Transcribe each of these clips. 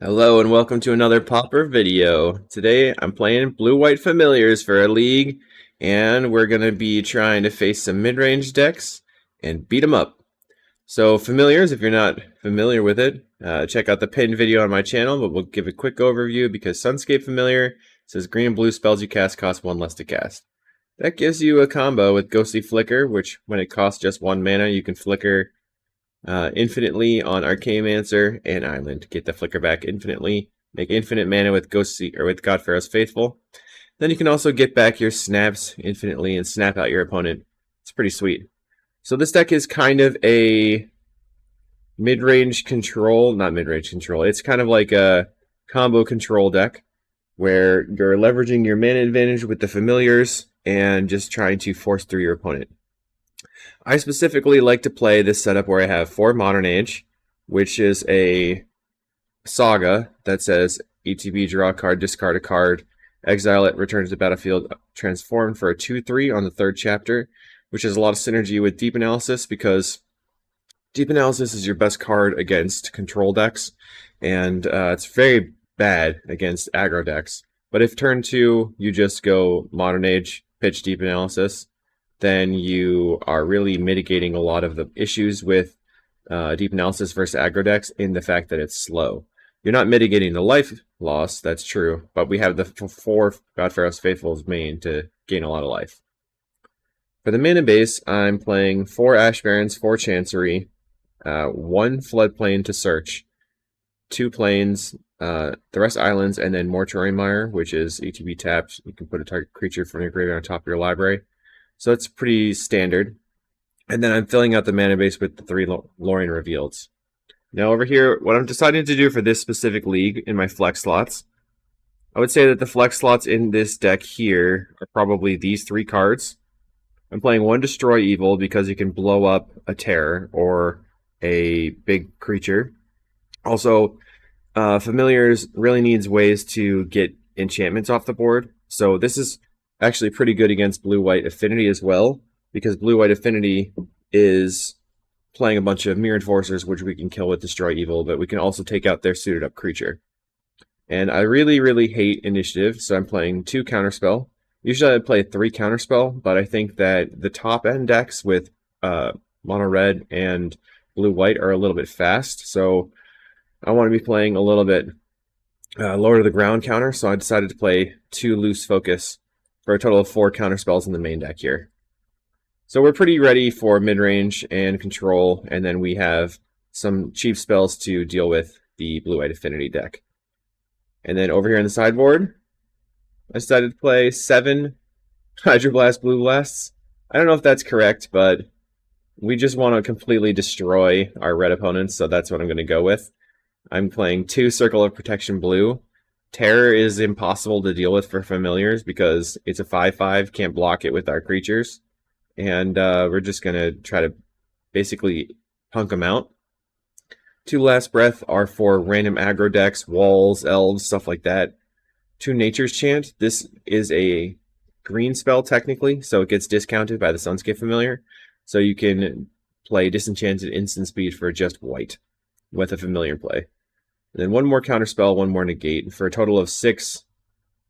Hello and welcome to another Pauper video. Today I'm playing blue-white familiars for a league, and we're going to be trying to face some mid-range decks and beat them up. So familiars, if you're not familiar with it, check out the pinned video on my channel, but we'll give a quick overview because Sunscape Familiar says green and blue spells you cast cost 1 less to cast. That gives you a combo with Ghostly Flicker, which when it costs just 1 mana, you can flicker infinitely on Archaeomancer and Island. Get the flicker back infinitely. Make infinite mana with Ghostly or with Godpharaoh's Faithful. Then you can also get back your snaps infinitely and snap out your opponent. It's pretty sweet. So this deck is kind of a mid-range control, not mid-range control. It's kind of like a combo control deck where you're leveraging your mana advantage with the familiars and just trying to force through your opponent. I specifically like to play this setup where I have 4 Modern Age, which is a saga that says ETB, draw a card, discard a card, exile it, return to the battlefield, transform for a 2/3 on the 3rd chapter, which has a lot of synergy with Deep Analysis because Deep Analysis is your best card against control decks, and it's very bad against aggro decks. But if turn 2 you just go Modern Age, pitch Deep Analysis, then you are really mitigating a lot of the issues with Deep Analysis versus aggro decks in the fact that it's slow. You're not mitigating the life loss, that's true, but we have the 4 Godpharaoh's Faithfuls main to gain a lot of life. For the mana base, I'm playing 4 Ash Barrens, 4 Chancery, 1 Floodplain to search, 2 Plains, the rest Islands, and then Mortuary Mire, which is ETB tapped. You can put a target creature from your graveyard on top of your library. So it's pretty standard. And then I'm filling out the mana base with the 3 Lorien Revealeds. Now over here, what I'm deciding to do for this specific league in my flex slots, I would say that the flex slots in this deck here are probably these 3 cards. I'm playing 1 Destroy Evil because you can blow up a terror or a big creature. Also, Familiars really needs ways to get enchantments off the board. So this is actually pretty good against blue-white affinity as well, because blue-white affinity is playing a bunch of Mirror Enforcers, which we can kill with Destroy Evil, but we can also take out their suited up creature. And I really hate initiative, so I'm playing 2 Counterspell. Usually I'd play 3 Counterspell, but I think that the top end decks with mono red and blue-white are a little bit fast, so I want to be playing a little bit lower to the ground counter, so I decided to play 2 Loose Focus for a total of 4 counterspells in the main deck here. So we're pretty ready for mid-range and control, and then we have some cheap spells to deal with the blue-white affinity deck. And then over here in the sideboard, I decided to play 7 Hydroblast Blue Blasts. I don't know if that's correct, but we just want to completely destroy our red opponents, so that's what I'm going to go with. I'm playing 2 Circle of Protection Blue. Terror is impossible to deal with for familiars because it's a 5/5, can't block it with our creatures. And we're just going to try to basically punk them out. 2 Last Breath are for random aggro decks, walls, elves, stuff like that. 2 Nature's Chant. This is a green spell technically, so it gets discounted by the Sunscape Familiar. So you can play Disenchanted Instant Speed for just white with a familiar play. And then 1 more counterspell, 1 more negate, for a total of 6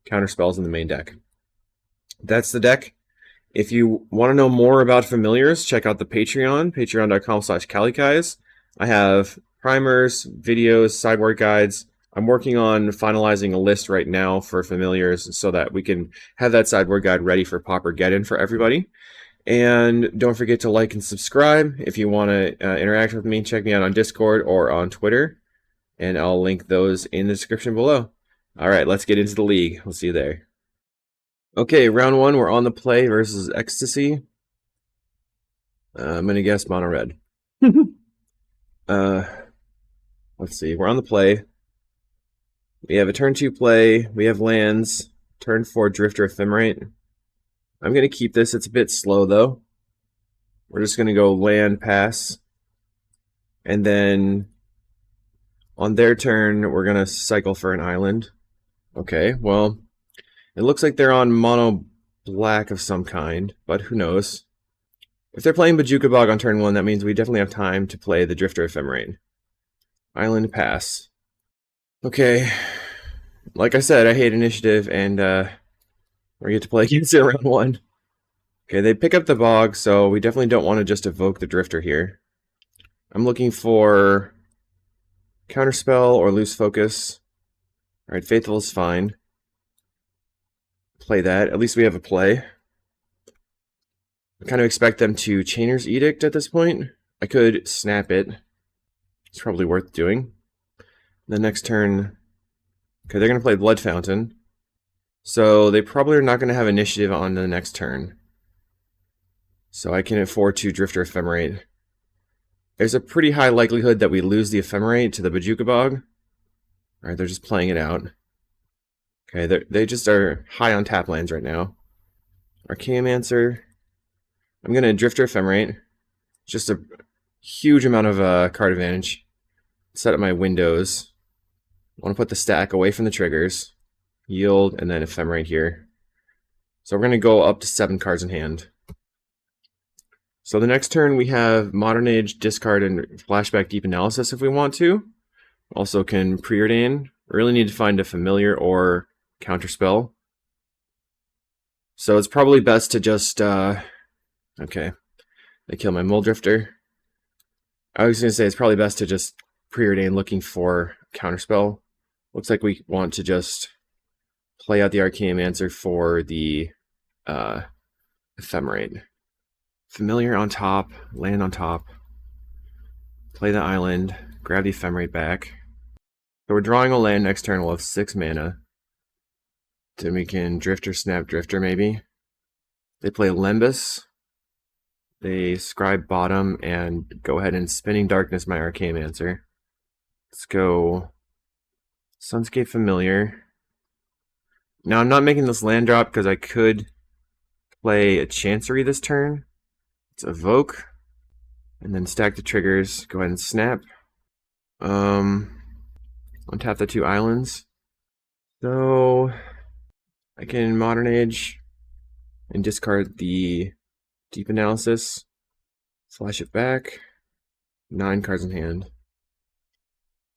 counterspells in the main deck. That's the deck. If you want to know more about familiars, check out the Patreon, patreon.com/kalikaiz. I have primers, videos, sideboard guides. I'm working on finalizing a list right now for familiars so that we can have that sideboard guide ready for Pauper Get-In for everybody. And don't forget to like and subscribe. If you want to interact with me, check me out on Discord or on Twitter. And I'll link those in the description below. Alright, let's get into the league. We'll see you there. Okay, round 1, we're on the play versus Ecstasy. I'm going to guess mono red. Let's see, we're on the play. We have a turn 2 play. We have lands. Turn 4 Drifter Ephemerate. I'm going to keep this. It's a bit slow, though. We're just going to go land, pass. And then on their turn, we're going to cycle for an island. Okay, well, it looks like they're on mono black of some kind, but who knows. If they're playing Bojuka Bog on turn 1, that means we definitely have time to play the Drifter Ephemerate. Island, pass. Okay, like I said, I hate initiative, and we get to play against it round 1. Okay, they pick up the bog, so we definitely don't want to just evoke the drifter here. I'm looking for counterspell or loose focus. Alright, faithful is fine. Play that. At least we have a play. I kind of expect them to Chainer's Edict at this point. I could snap it. It's probably worth doing. The next turn... Okay, they're going to play Blood Fountain. So they probably are not going to have initiative on the next turn. So I can afford to Drifter Ephemerate. There's a pretty high likelihood that we lose the Ephemerate to the Bojuka Bog. Alright, they're just playing it out. Okay, they just are high on tap lands right now. Archaeomancer. I'm going to Drifter Ephemerate. Just a huge amount of card advantage. Set up my windows. I want to put the stack away from the triggers. Yield, and then Ephemerate here. So we're going to go up to 7 cards in hand. So the next turn we have Modern Age, Discard, and Flashback Deep Analysis if we want to. Also can Preordain. We really need to find a familiar or counterspell. So it's probably best to just... okay, they kill my Mole Drifter. I was going to say it's probably best to just Preordain looking for counterspell. Looks like we want to just play out the Archaeomancer for the Ephemerate. Familiar on top, land on top, play the island, grab the Ephemerate back. So we're drawing a land next turn, we'll have 6 mana. Then we can Drifter, Snap, Drifter maybe. They play Lembus. They Scribe bottom and go ahead and Spinning Darkness my Archaeomancer. Let's go Sunscape Familiar. Now I'm not making this land drop because I could play a Chancery this turn. Let's evoke. And then stack the triggers. Go ahead and snap. Untap the 2 islands. So I can Modern Age and discard the Deep Analysis. Flash it back. 9 cards in hand.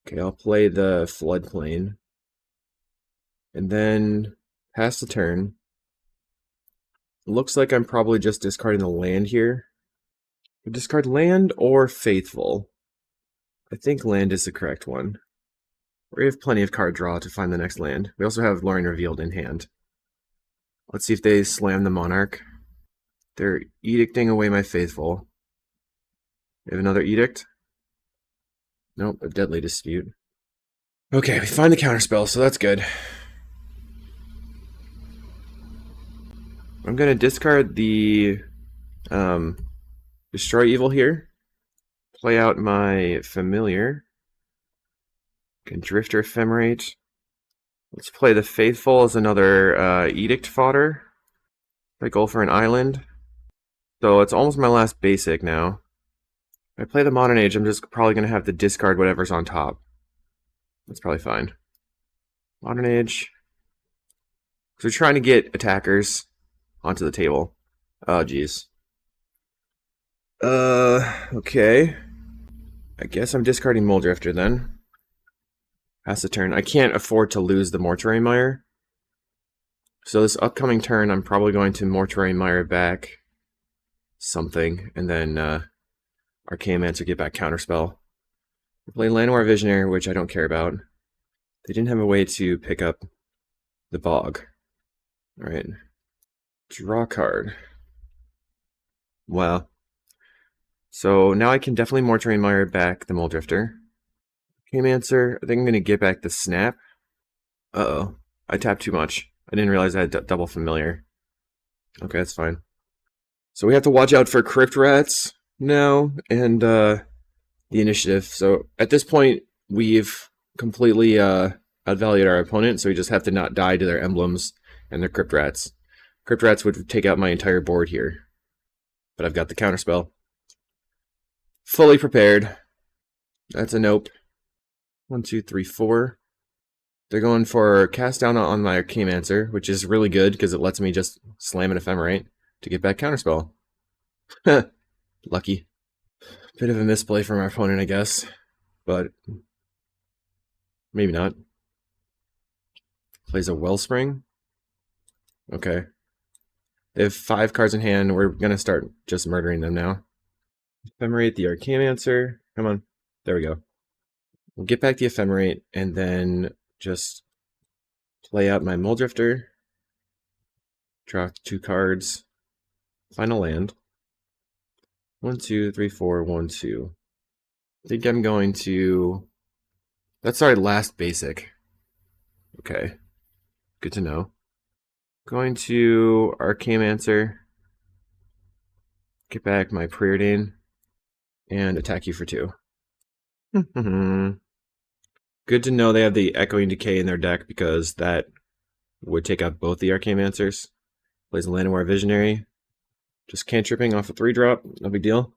Okay, I'll play the Floodplain. And then pass the turn. Looks like I'm probably just discarding the land here. Discard land or Faithful. I think land is the correct one. We have plenty of card draw to find the next land. We also have Lorien Revealed in hand. Let's see if they slam the Monarch. They're edicting away my Faithful. We have another edict. Nope, a Deadly Dispute. Okay, we find the counterspell, so that's good. I'm gonna discard the Destroy Evil here. Play out my Familiar. Can Drifter Ephemerate. Let's play the Faithful as another Edict fodder. I go for an island. So it's almost my last basic now. If I play the Modern Age, I'm just probably going to have to discard whatever's on top. That's probably fine. Modern Age. So we're trying to get attackers onto the table. Oh, jeez. Okay. I guess I'm discarding Mole Drifter then. Pass the turn. I can't afford to lose the Mortuary Mire. So this upcoming turn, I'm probably going to Mortuary Mire back something, and then Archaeomancer get back Counterspell. We play Llanowar Visionary, which I don't care about. They didn't have a way to pick up the Bog. Alright. Draw card. Well. So now I can definitely Mortuary Mire back the Mole Drifter. Archaeomancer, I think I'm going to get back the Snap. Uh-oh. I tapped too much. I didn't realize I had double Familiar. Okay, that's fine. So we have to watch out for Crypt Rats now, and the initiative. So at this point, we've completely outvalued our opponent, so we just have to not die to their emblems and their Crypt Rats. Crypt Rats would take out my entire board here. But I've got the counterspell. Fully prepared. That's a nope. 1, 2, 3, 4. They're going for Cast Down on my Archaeomancer, which is really good because it lets me just slam an Ephemerate to get back Counterspell. Lucky. Bit of a misplay from our opponent, I guess. But maybe not. Plays a Wellspring. Okay. They have 5 cards in hand. We're going to start just murdering them now. Ephemerate the Archaeomancer. Come on. There we go. We'll get back the Ephemerate and then just play out my Muldrifter. Draw 2 cards. Final land. 1, 2, 3, 4, 1, 2. I think I'm going to... That's our last basic. Okay. Good to know. Going to Archaeomancer. Get back my Preordain. And attack you for 2. Good to know they have the Echoing Decay in their deck because that would take out both the Archaeomancers. Plays a Llanowar Visionary. Just cantripping off a 3-drop. No big deal.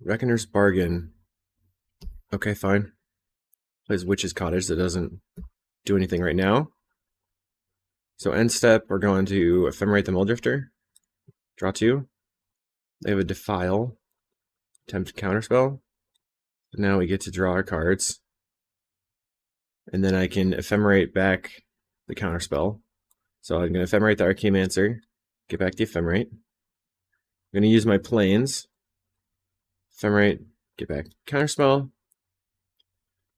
Reckoner's Bargain. Okay, fine. Plays Witch's Cottage. That doesn't do anything right now. So end step, we're going to Ephemerate the Muldrifter. Draw 2. They have a Defile. Attempt Counterspell. Now we get to draw our cards. And then I can Ephemerate back the Counterspell. So I'm going to Ephemerate the Archaeomancer. Get back the Ephemerate. I'm going to use my Plains. Ephemerate. Get back Counterspell.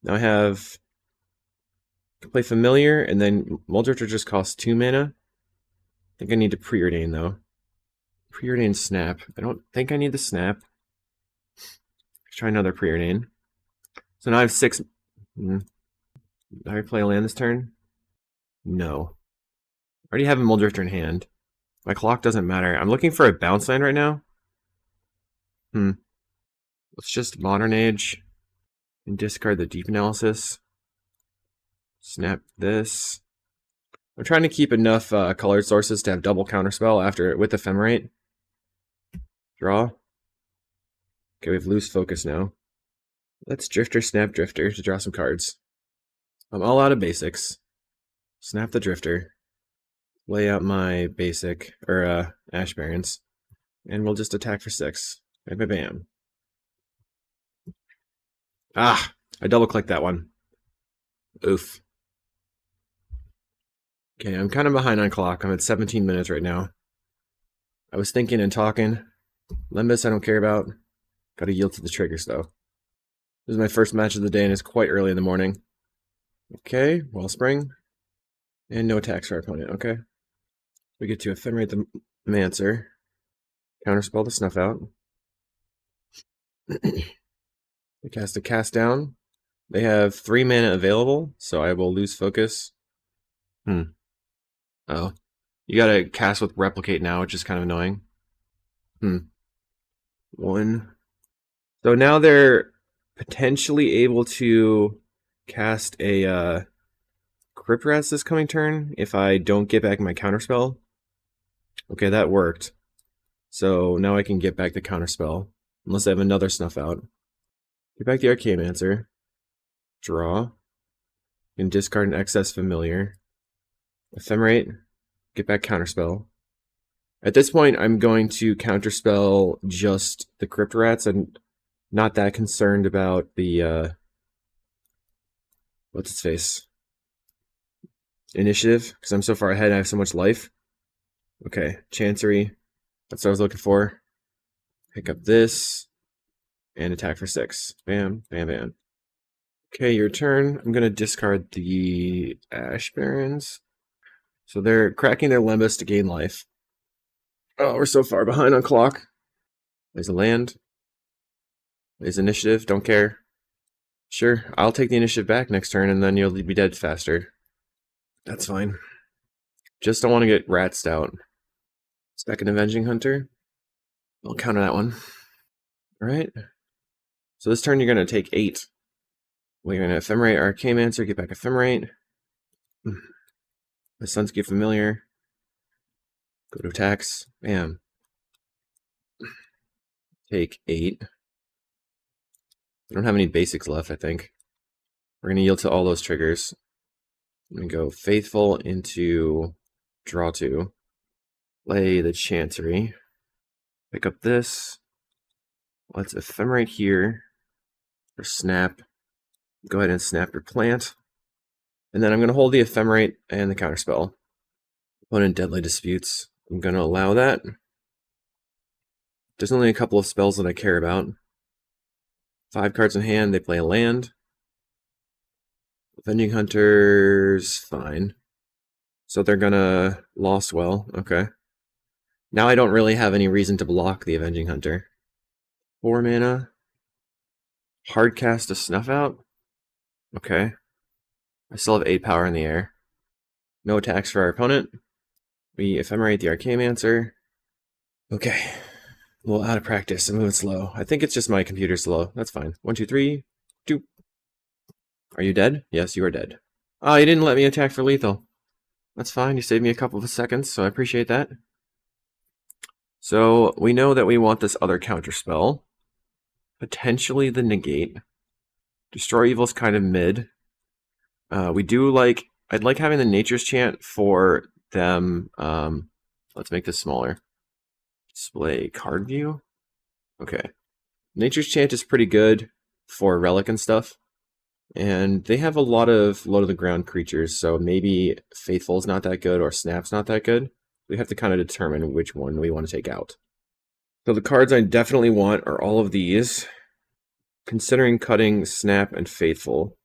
Now I have... can play Familiar, and then Muldrifter just costs 2 mana. I think I need to Preordain, though. Preordain Snap. I don't think I need the Snap. Let's try another Preordain. So now I have 6... Did I play a land this turn? No. I already have a Muldrifter in hand. My clock doesn't matter. I'm looking for a bounce land right now. Let's just Modern Age and discard the Deep Analysis. Snap this. I'm trying to keep enough colored sources to have double counterspell after with Ephemerate. Draw. Okay, we have loose focus now. Let's Drifter, Snap Drifter to draw some cards. I'm all out of basics. Snap the Drifter. Lay out my basic, or Ash Barrens. And we'll just attack for 6. Bam, bam, bam. Ah! I double-clicked that one. Oof. Okay, I'm kind of behind on clock. I'm at 17 minutes right now. I was thinking and talking. Lembas I don't care about. Gotta yield to the triggers, though. This is my first match of the day, and it's quite early in the morning. Okay, Wellspring. And no attacks for our opponent, okay. We get to Ephemerate the Mancer. Counterspell to Snuff Out. We cast a Cast Down. They have 3 mana available, so I will lose focus. Oh. You gotta cast with Replicate now, which is kind of annoying. 1. So now they're potentially able to cast a Crypt Rats this coming turn if I don't get back my Counterspell. Okay, that worked. So now I can get back the Counterspell, unless I have another Snuff Out. Get back the Archaeomancer. Draw. And discard an excess Familiar. Ephemerate. Get back Counterspell. At this point, I'm going to Counterspell just the Crypt Rats. I'm not that concerned about the, what's its face? Initiative, because I'm so far ahead and I have so much life. Okay, Chancery. That's what I was looking for. Pick up this. And attack for 6. Bam, bam, bam. Okay, your turn. I'm going to discard the Ash Barrens. So they're cracking their Lembas to gain life. Oh, we're so far behind on clock. There's a land. There's initiative. Don't care. Sure, I'll take the initiative back next turn, and then you'll be dead faster. That's fine. Just don't want to get ratsed out. Second Avenging Hunter. I'll counter that one. Alright. So this turn you're going to take 8. We're going to Ephemerate Archaeomancer, get back Ephemerate. The Sun's Get Familiar. Go to attacks. Bam. Take 8. I don't have any basics left, I think. We're going to yield to all those triggers. I'm going to go Faithful into draw 2. Play the Chancery. Pick up this. Let's Ephemerate here. Or Snap. Go ahead and snap your plant. And then I'm going to hold the Ephemerate and the counterspell. Opponent Deadly Disputes. I'm going to allow that. There's only a couple of spells that I care about. 5 cards in hand, they play a land. Avenging Hunter's fine. So they're gonna Lost Well, okay. Now I don't really have any reason to block the Avenging Hunter. 4 mana. Hardcast a Snuff Out. Okay. I still have 8 power in the air. No attacks for our opponent. We Ephemerate the Archaeomancer. Okay. A little out of practice. I'm moving slow. I think it's just my computer slow. That's fine. 1, 2, 3, 2. Are you dead? Yes, you are dead. Oh, you didn't let me attack for lethal. That's fine. You saved me a couple of seconds, so I appreciate that. So we know that we want this other counterspell. Potentially the negate. Destroy Evil's kind of mid. We do like... I'd like having the Nature's Chant for them... let's make this smaller. Display card view. Okay. Nature's Chant is pretty good for Relic and stuff. And they have a lot of low-to-the-ground creatures, so maybe Faithful's not that good or Snap's not that good. We have to kind of determine which one we want to take out. So the cards I definitely want are all of these. Considering cutting Snap and Faithful,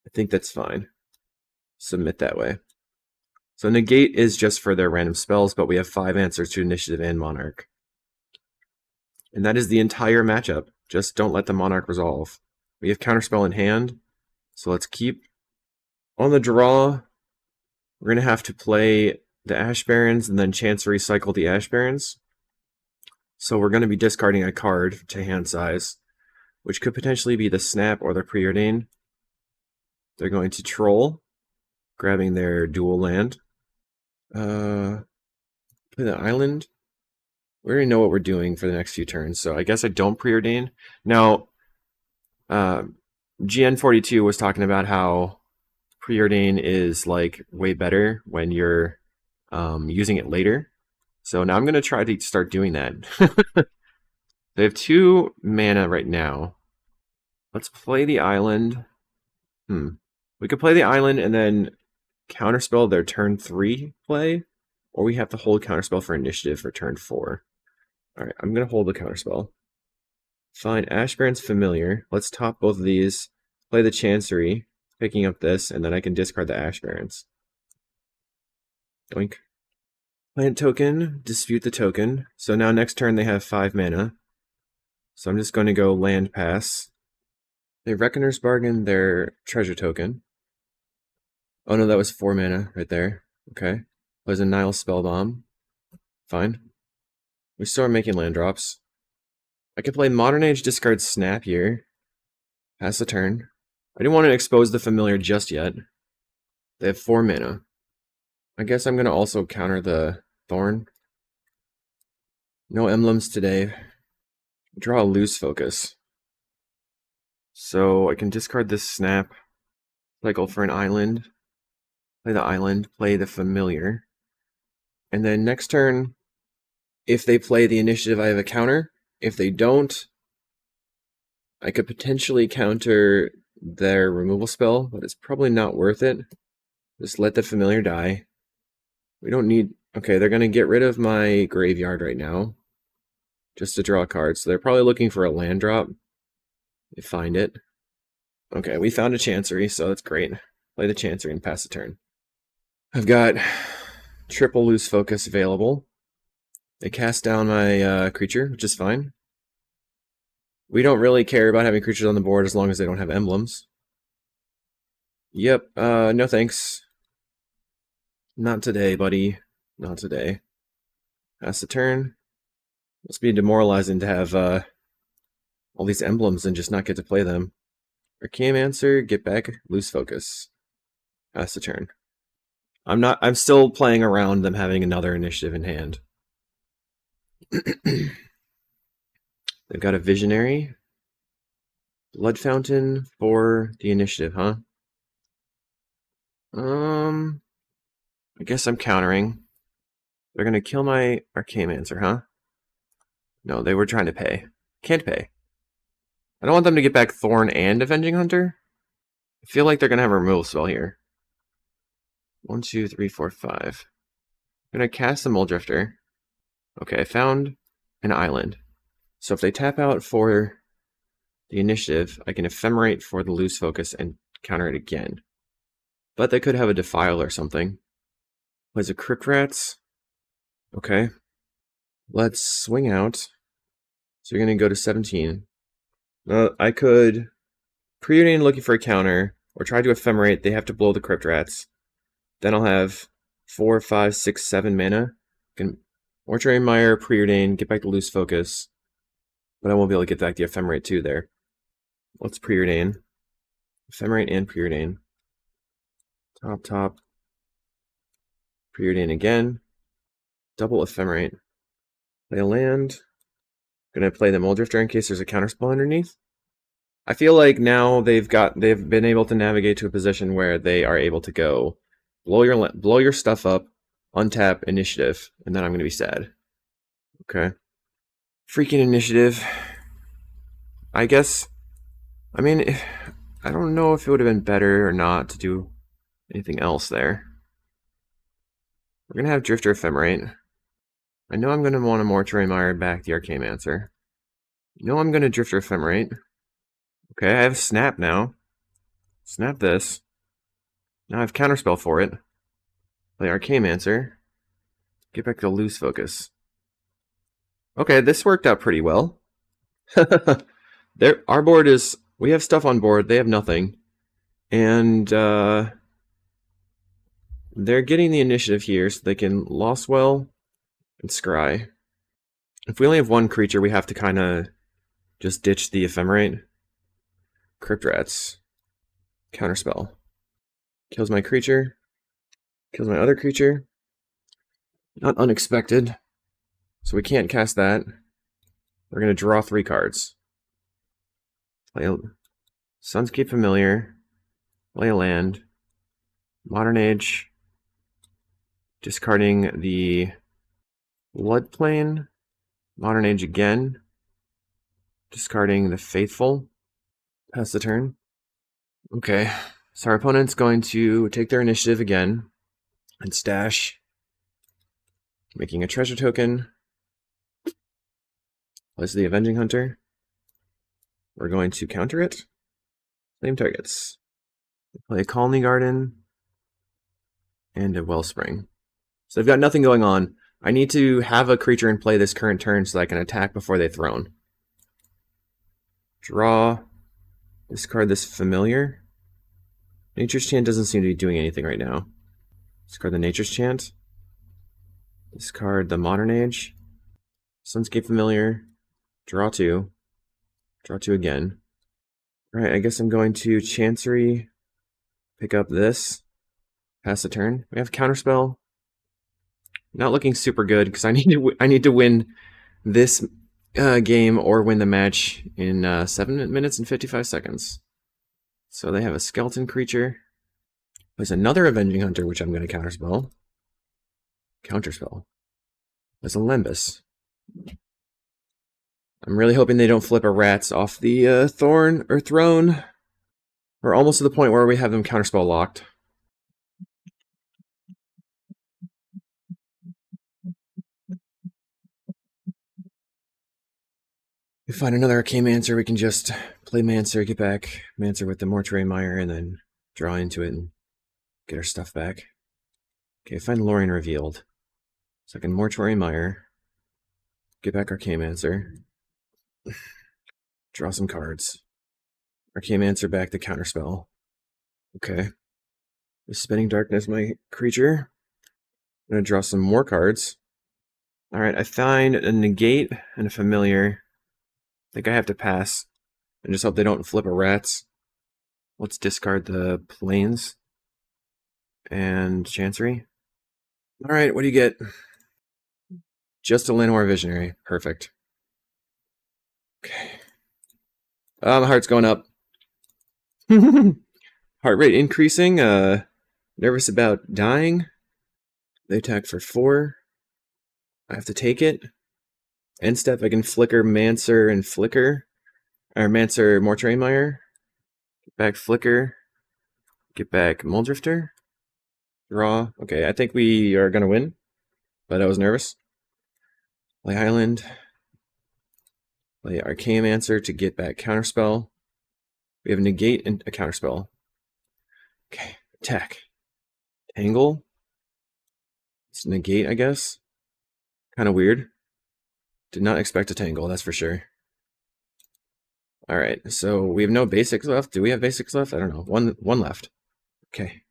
I think that's fine. Submit that way. So Negate is just for their random spells, but we have 5 answers to Initiative and Monarch. And that is the entire matchup. Just don't let the Monarch resolve. We have Counterspell in hand, so let's keep. On the draw, we're going to have to play the Ash Barrens and then chance recycle the Ash Barrens. So we're going to be discarding a card to hand size, which could potentially be the Snap or the Preordain. They're going to Troll, grabbing their dual land. Play the Island. We already know what we're doing for the next few turns, so I guess I don't Preordain. Now, GN42 was talking about how Preordain is like way better when you're using it later. So now I'm going to try to start doing that. They have 2 mana right now. Let's play the Island. We could play the Island and then counterspell their turn 3 play, or we have to hold counterspell for initiative for turn 4. Alright, I'm going to hold the counterspell. Fine, Ash Baron's familiar. Let's top both of these. Play the Chancery, picking up this, and then I can discard the Ash Barons. Doink. Plant token, dispute the token. So now next turn they have 5 mana. So I'm just going to go land pass. They Reckoner's Bargain their treasure token. Oh no, that was 4 mana right there. Okay. Plays a Nile Spellbomb. Fine. We still are making land drops. I could play Modern Age, discard Snap here. Pass the turn. I didn't want to expose the familiar just yet. They have 4 mana. I guess I'm going to also counter the Thorn. No emblems today. Draw a Loose Focus. So I can discard this Snap. Cycle for an Island. Play the Island. Play the Familiar. And then next turn, if they play the initiative, I have a counter. If they don't, I could potentially counter their removal spell, but it's probably not worth it. Just let the familiar die. We don't need... Okay, they're going to get rid of my graveyard right now, just to draw cards. So they're probably looking for a land drop. They find it. Okay, we found a Chancery, so that's great. Play the Chancery and pass the turn. I've got triple Loose Focus available. They cast down my creature, which is fine. We don't really care about having creatures on the board as long as they don't have emblems. Yep, no thanks. Not today, buddy. Not today. Pass the turn. Must be demoralizing to have all these emblems and just not get to play them. Archaeomancer, get back, Loose Focus. Pass the turn. I'm still playing around them having another initiative in hand. They've got a Visionary. Blood Fountain for the initiative, huh? I guess I'm countering. They're gonna kill my Archaeomancer, huh? No, they were trying to pay. Can't pay. I don't want them to get back Thorn and Avenging Hunter. I feel like they're gonna have a removal spell here. 1, 2, 3, 4, 5. I'm gonna cast the Muldrifter. Okay, I found an island. So if they tap out for the initiative, I can Ephemerate for the loose focus and counter it again. But they could have a Defile or something. Plays a Crypt Rats. Okay. Let's swing out. So you're going to go to 17. I could Preordain looking for a counter, or try to Ephemerate. They have to blow the Crypt Rats. Then I'll have 4, 5, 6, 7 mana. Can Mortuary Mire, Preordain, get back to loose focus. But I won't be able to get back the Ephemerate too there. Let's Preordain. Ephemerate and Preordain. Top. Preordain again. Double Ephemerate. Play a land. Gonna play the Muldrifter in case there's a counterspell underneath. I feel like now they've been able to navigate to a position where they are able to go blow your stuff up, untap initiative, and then I'm gonna be sad. Okay. Freaking initiative. I guess. I mean, I don't know if it would have been better or not to do anything else there. We're gonna have Drifter Ephemerate. I know I'm gonna want to Mortuary Mire back the Archaeomancer. You know I'm gonna Drifter Ephemerate. Okay, I have Snap now. Snap this. Now I have Counterspell for it. Play Archaeomancer. Get back to loose focus. Okay, this worked out pretty well. Our board is... We have stuff on board, they have nothing. And, they're getting the initiative here, so they can Lostwell and Scry. If we only have one creature, we have to kind of just ditch the Ephemerate. Crypt Rats. Counterspell. Kills my creature. Kills my other creature. Not unexpected. So we can't cast that. We're going to draw 3 cards. Play a Sunscape Familiar. Play a land. Modern Age. Discarding the Floodplain. Modern Age again. Discarding the Faithful. Pass the turn. Okay, so our opponent's going to take their initiative again and stash. Making a treasure token. Place the Avenging Hunter. We're going to counter it. Same targets. Play a Colony Garden and a Wellspring. So they've got nothing going on. I need to have a creature in play this current turn so that I can attack before they throne. Draw. Discard this Familiar. Nature's Chant doesn't seem to be doing anything right now. Discard the Nature's Chant. Discard the Modern Age. Sunscape Familiar. Draw 2. Draw 2 again. Alright, I guess I'm going to Chancery. Pick up this. Pass the turn. We have Counterspell. Not looking super good because I need to win this game or win the match in 7 minutes and 55 seconds. So they have a Skeleton creature. There's another Avenging Hunter, which I'm going to counterspell. There's a Lembas. I'm really hoping they don't flip a Rats off the Thorn or Throne. We're almost to the point where we have them counterspell locked. If we find another Archaeomancer, we can just play Mancer, get back Mancer with the Mortuary Mire, and then draw into it and get our stuff back. Okay, find Lorien Revealed. So I can Mortuary Mire, get back Archaeomancer, draw some cards. Archaeomancer back to counterspell. Okay. Spinning Darkness, my creature. I'm going to draw some more cards. Alright, I find a Negate and a Familiar. I think I have to pass. And just hope they don't flip a Rats. Let's discard the Plains. And Chancery. Alright, what do you get? Just a Llanowar Visionary. Perfect. Okay. My heart's going up. Heart rate increasing. Nervous about dying. They attack for 4. I have to take it. End step, I can flicker Mancer and Flicker. Or Mancer Mortuary Mire. Get back Flicker. Get back Muldrifter. Draw. Okay, I think we are going to win, but I was nervous. Play Island. Play Archaeomancer to get back Counterspell. We have Negate and a Counterspell. Okay, attack. Tangle. It's Negate, I guess. Kind of weird. Did not expect a Tangle, that's for sure. Alright, so we have no basics left. Do we have basics left? I don't know. One left. Okay,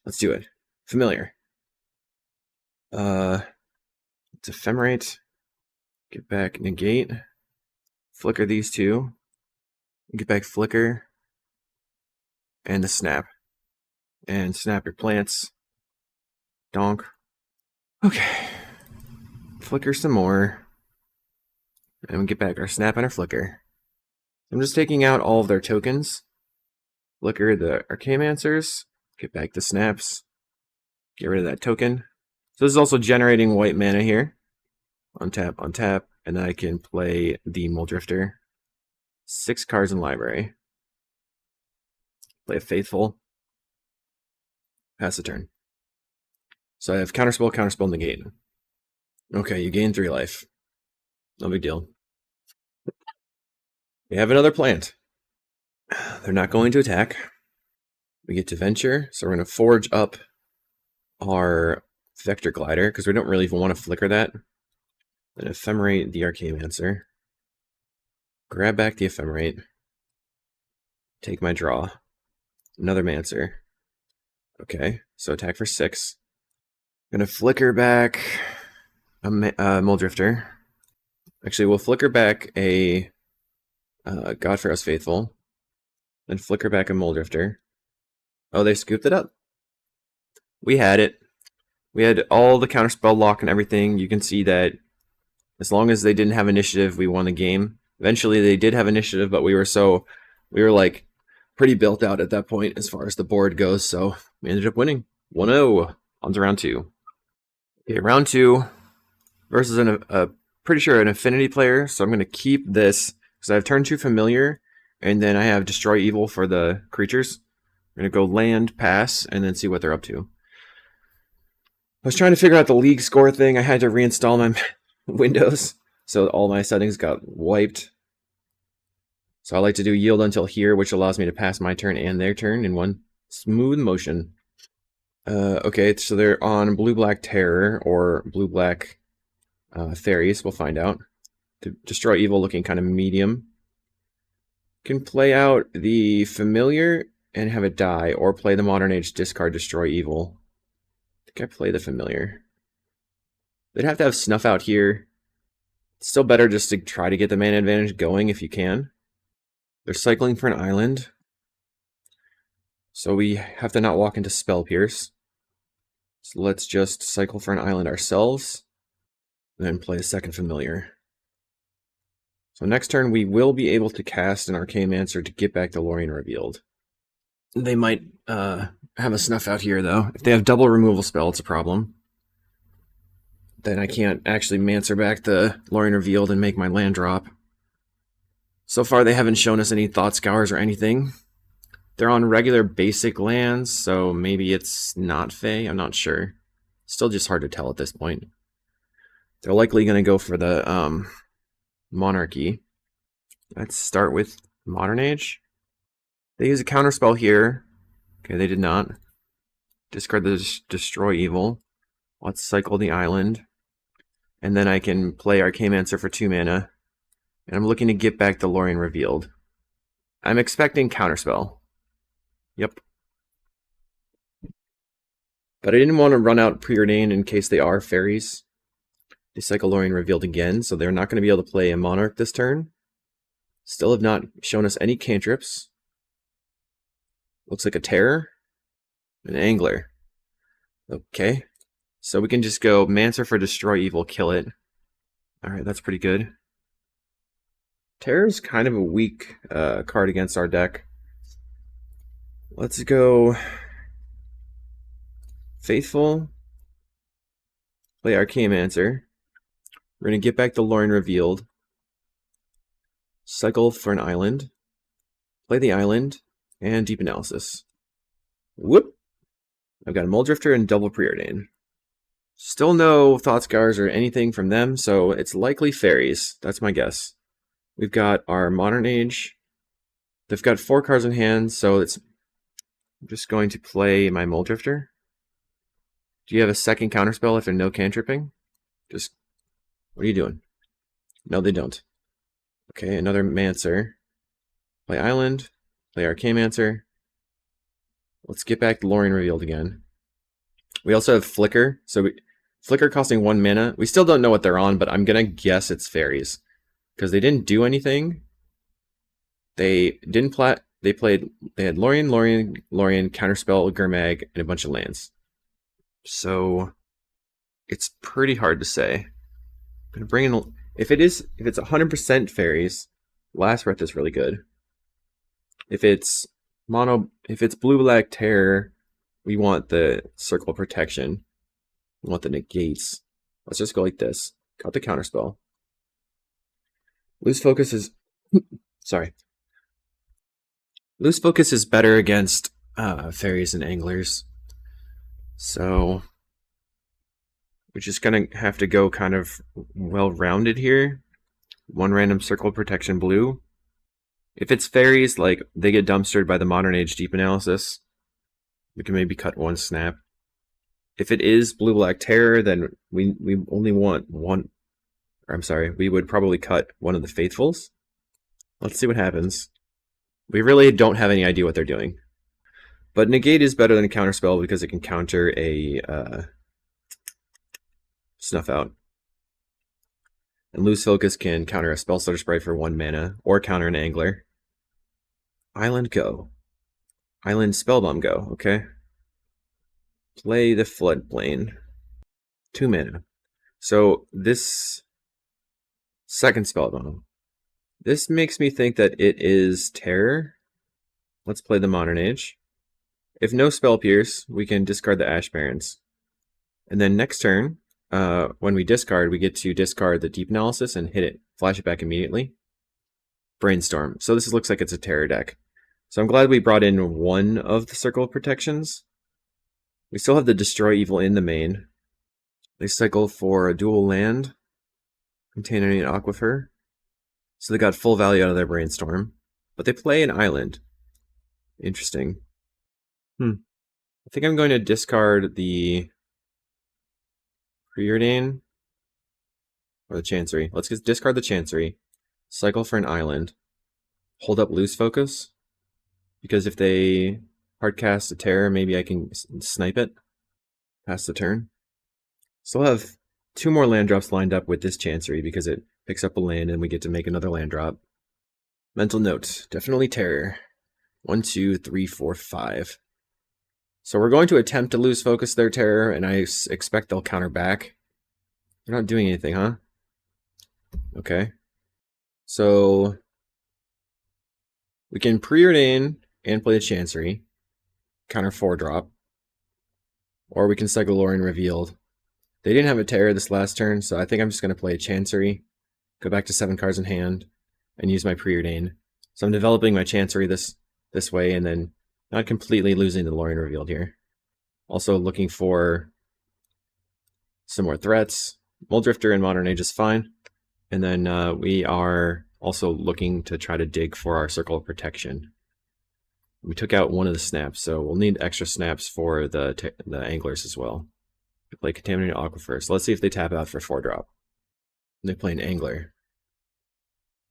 let's do it. Familiar. It's Ephemerate. Get back Negate. Flicker these two. Get back Flicker. And the Snap. And snap your plants. Donk. Okay. Flicker some more. And we get back our Snap and our Flicker. I'm just taking out all of their tokens. Flicker the Archaeomancers. Get back the Snaps. Get rid of that token. So this is also generating white mana here. Untap. And then I can play the Muldrifter. 6 cards in library. Play a Faithful. Pass the turn. So I have Counterspell, Negate. Okay, you gain 3 life. No big deal. We have another plant. They're not going to attack. We get to Venture, so we're going to forge up our Vector Glider, because we don't really even want to flicker that. Then Ephemerate the Archaeomancer. Grab back the Ephemerate. Take my draw. Another Mancer. Okay, so attack for 6. Gonna flicker back a Muldrifter. Actually, we'll flicker back a God for Us Faithful. Then flicker back a Muldrifter. Oh, they scooped it up. We had it. We had all the counterspell lock and everything. You can see that as long as they didn't have initiative, we won the game. Eventually, they did have initiative, but we were like pretty built out at that point as far as the board goes. So we ended up winning 1-0. On to round 2. Okay, round 2 versus a pretty sure an affinity player. So I'm going to keep this because I have turn 2 familiar, and then I have destroy evil for the creatures. I'm going to go land, pass, and then see what they're up to. I was trying to figure out the league score thing. I had to reinstall my Windows, so all my settings got wiped. So I like to do yield until here, which allows me to pass my turn and their turn in one smooth motion. Okay, so they're on blue-black terror or blue-black fairies. We'll find out. To destroy evil looking kind of medium. Can play out the familiar and have it die, or play the modern age discard destroy evil. I think I play the familiar. They'd have to have snuff out here. It's still better just to try to get the mana advantage going if you can. They're cycling for an island. So we have to not walk into Spell Pierce. So let's just cycle for an island ourselves. And then play a second familiar. So next turn we will be able to cast an Archaeomancer to get back the Lorien Revealed. They might have a snuff out here though. If they have double removal spell, it's a problem. Then I can't actually Mancer back the Lorien Revealed and make my land drop. So far they haven't shown us any Thought Scours or anything. They're on regular basic lands, so maybe it's not Fae, I'm not sure. Still just hard to tell at this point. They're likely going to go for the Monarchy. Let's start with Modern Age. They use a counterspell here. Okay, they did not. Discard the Destroy Evil. Let's cycle the island. And then I can play Archaeomancer for 2 mana. And I'm looking to get back the Lorien Revealed. I'm expecting counterspell. Yep. But I didn't want to run out preordained in case they are fairies. They cycle Lorien Revealed again, so they're not going to be able to play a Monarch this turn. Still have not shown us any cantrips. Looks like a Terror. An Angler. Okay. So we can just go Mancer for Destroy Evil, kill it. Alright, that's pretty good. Terror's kind of a weak card against our deck. Let's go Faithful. Play Archaeomancer. We're going to get back the Lorien Revealed. Cycle for an island. Play the island. And Deep Analysis. Whoop! I've got a Muldrifter and double Preordain. Still no Thought Scours or anything from them, so it's likely fairies. That's my guess. We've got our Modern Age. They've got 4 cards in hand, so I'm just going to play my Muldrifter. Do you have a second counterspell if there's no cantripping? What are you doing? No, they don't. Okay, another Mancer. Play Island. Play Archaeomancer. Let's get back to Lorien Revealed again. We also have Flicker. So Flicker costing 1 mana. We still don't know what they're on, but I'm gonna guess it's fairies. Because they didn't do anything. They didn't they had Lorien, Counterspell, Gurmag, and a bunch of lands. So it's pretty hard to say. I'm gonna bring in, if it's 100% fairies, Last Breath is really good. If it's blue black terror, we want the Circle of Protection. We want the negates. Let's just go like this. Got the counterspell. Loose Focus is sorry. Loose Focus is better against fairies and anglers. So we're just gonna have to go kind of well-rounded here. 1 random Circle of Protection blue. If it's fairies, like, they get dumpstered by the Modern Age Deep Analysis. We can maybe cut 1 snap. If it is blue-black terror, then we only want 1. Or I'm sorry, we would probably cut 1 of the Faithfuls. Let's see what happens. We really don't have any idea what they're doing. But Negate is better than a Counterspell because it can counter a Snuff Out. And Loose Focus can counter a Spellstutter Sprite for 1 mana, or counter an Angler. Island go. Island Spellbomb go, okay. Play the Floodplain. 2 mana. So this second Spellbomb. This makes me think that it is Terror. Let's play the Modern Age. If no Spell Pierce, we can discard the Ash Barrens. And then next turn, when we discard, we get to discard the Deep Analysis and hit it, flash it back immediately. Brainstorm. So this looks like it's a Terror deck. So I'm glad we brought in 1 of the Circle of Protections. We still have the Destroy Evil in the main. They cycle for a dual land, contain any Aquifer. So they got full value out of their Brainstorm. But they play an island. Interesting. I think I'm going to discard the Preordain or the Chancery. Let's just discard the Chancery, cycle for an island, hold up Loose Focus, because if they hardcast a Terror, maybe I can snipe it, pass the turn. Still have 2 more land drops lined up with this Chancery because it picks up a land and we get to make another land drop. Mental note, definitely Terror. 1, 2, 3, 4, 5. So we're going to attempt to Loose Focus their Terror, and I expect they'll counter back. They're not doing anything, huh? Okay. So we can Preordain and play the Chancery, counter 4-drop. Or we can cycle Lorien Revealed. They didn't have a Terror this last turn, so I think I'm just going to play Chancery, go back to 7 cards in hand, and use my Preordain. So I'm developing my Chancery this way, and then not completely losing the Lorien Revealed here. Also looking for some more threats. Muldrifter and Modern Age is fine. And then we are also looking to try to dig for our Circle of Protection. We took out 1 of the snaps, so we'll need extra snaps for the Anglers as well. We play Contaminated Aquifer, so let's see if they tap out for 4-drop. They play an Angler.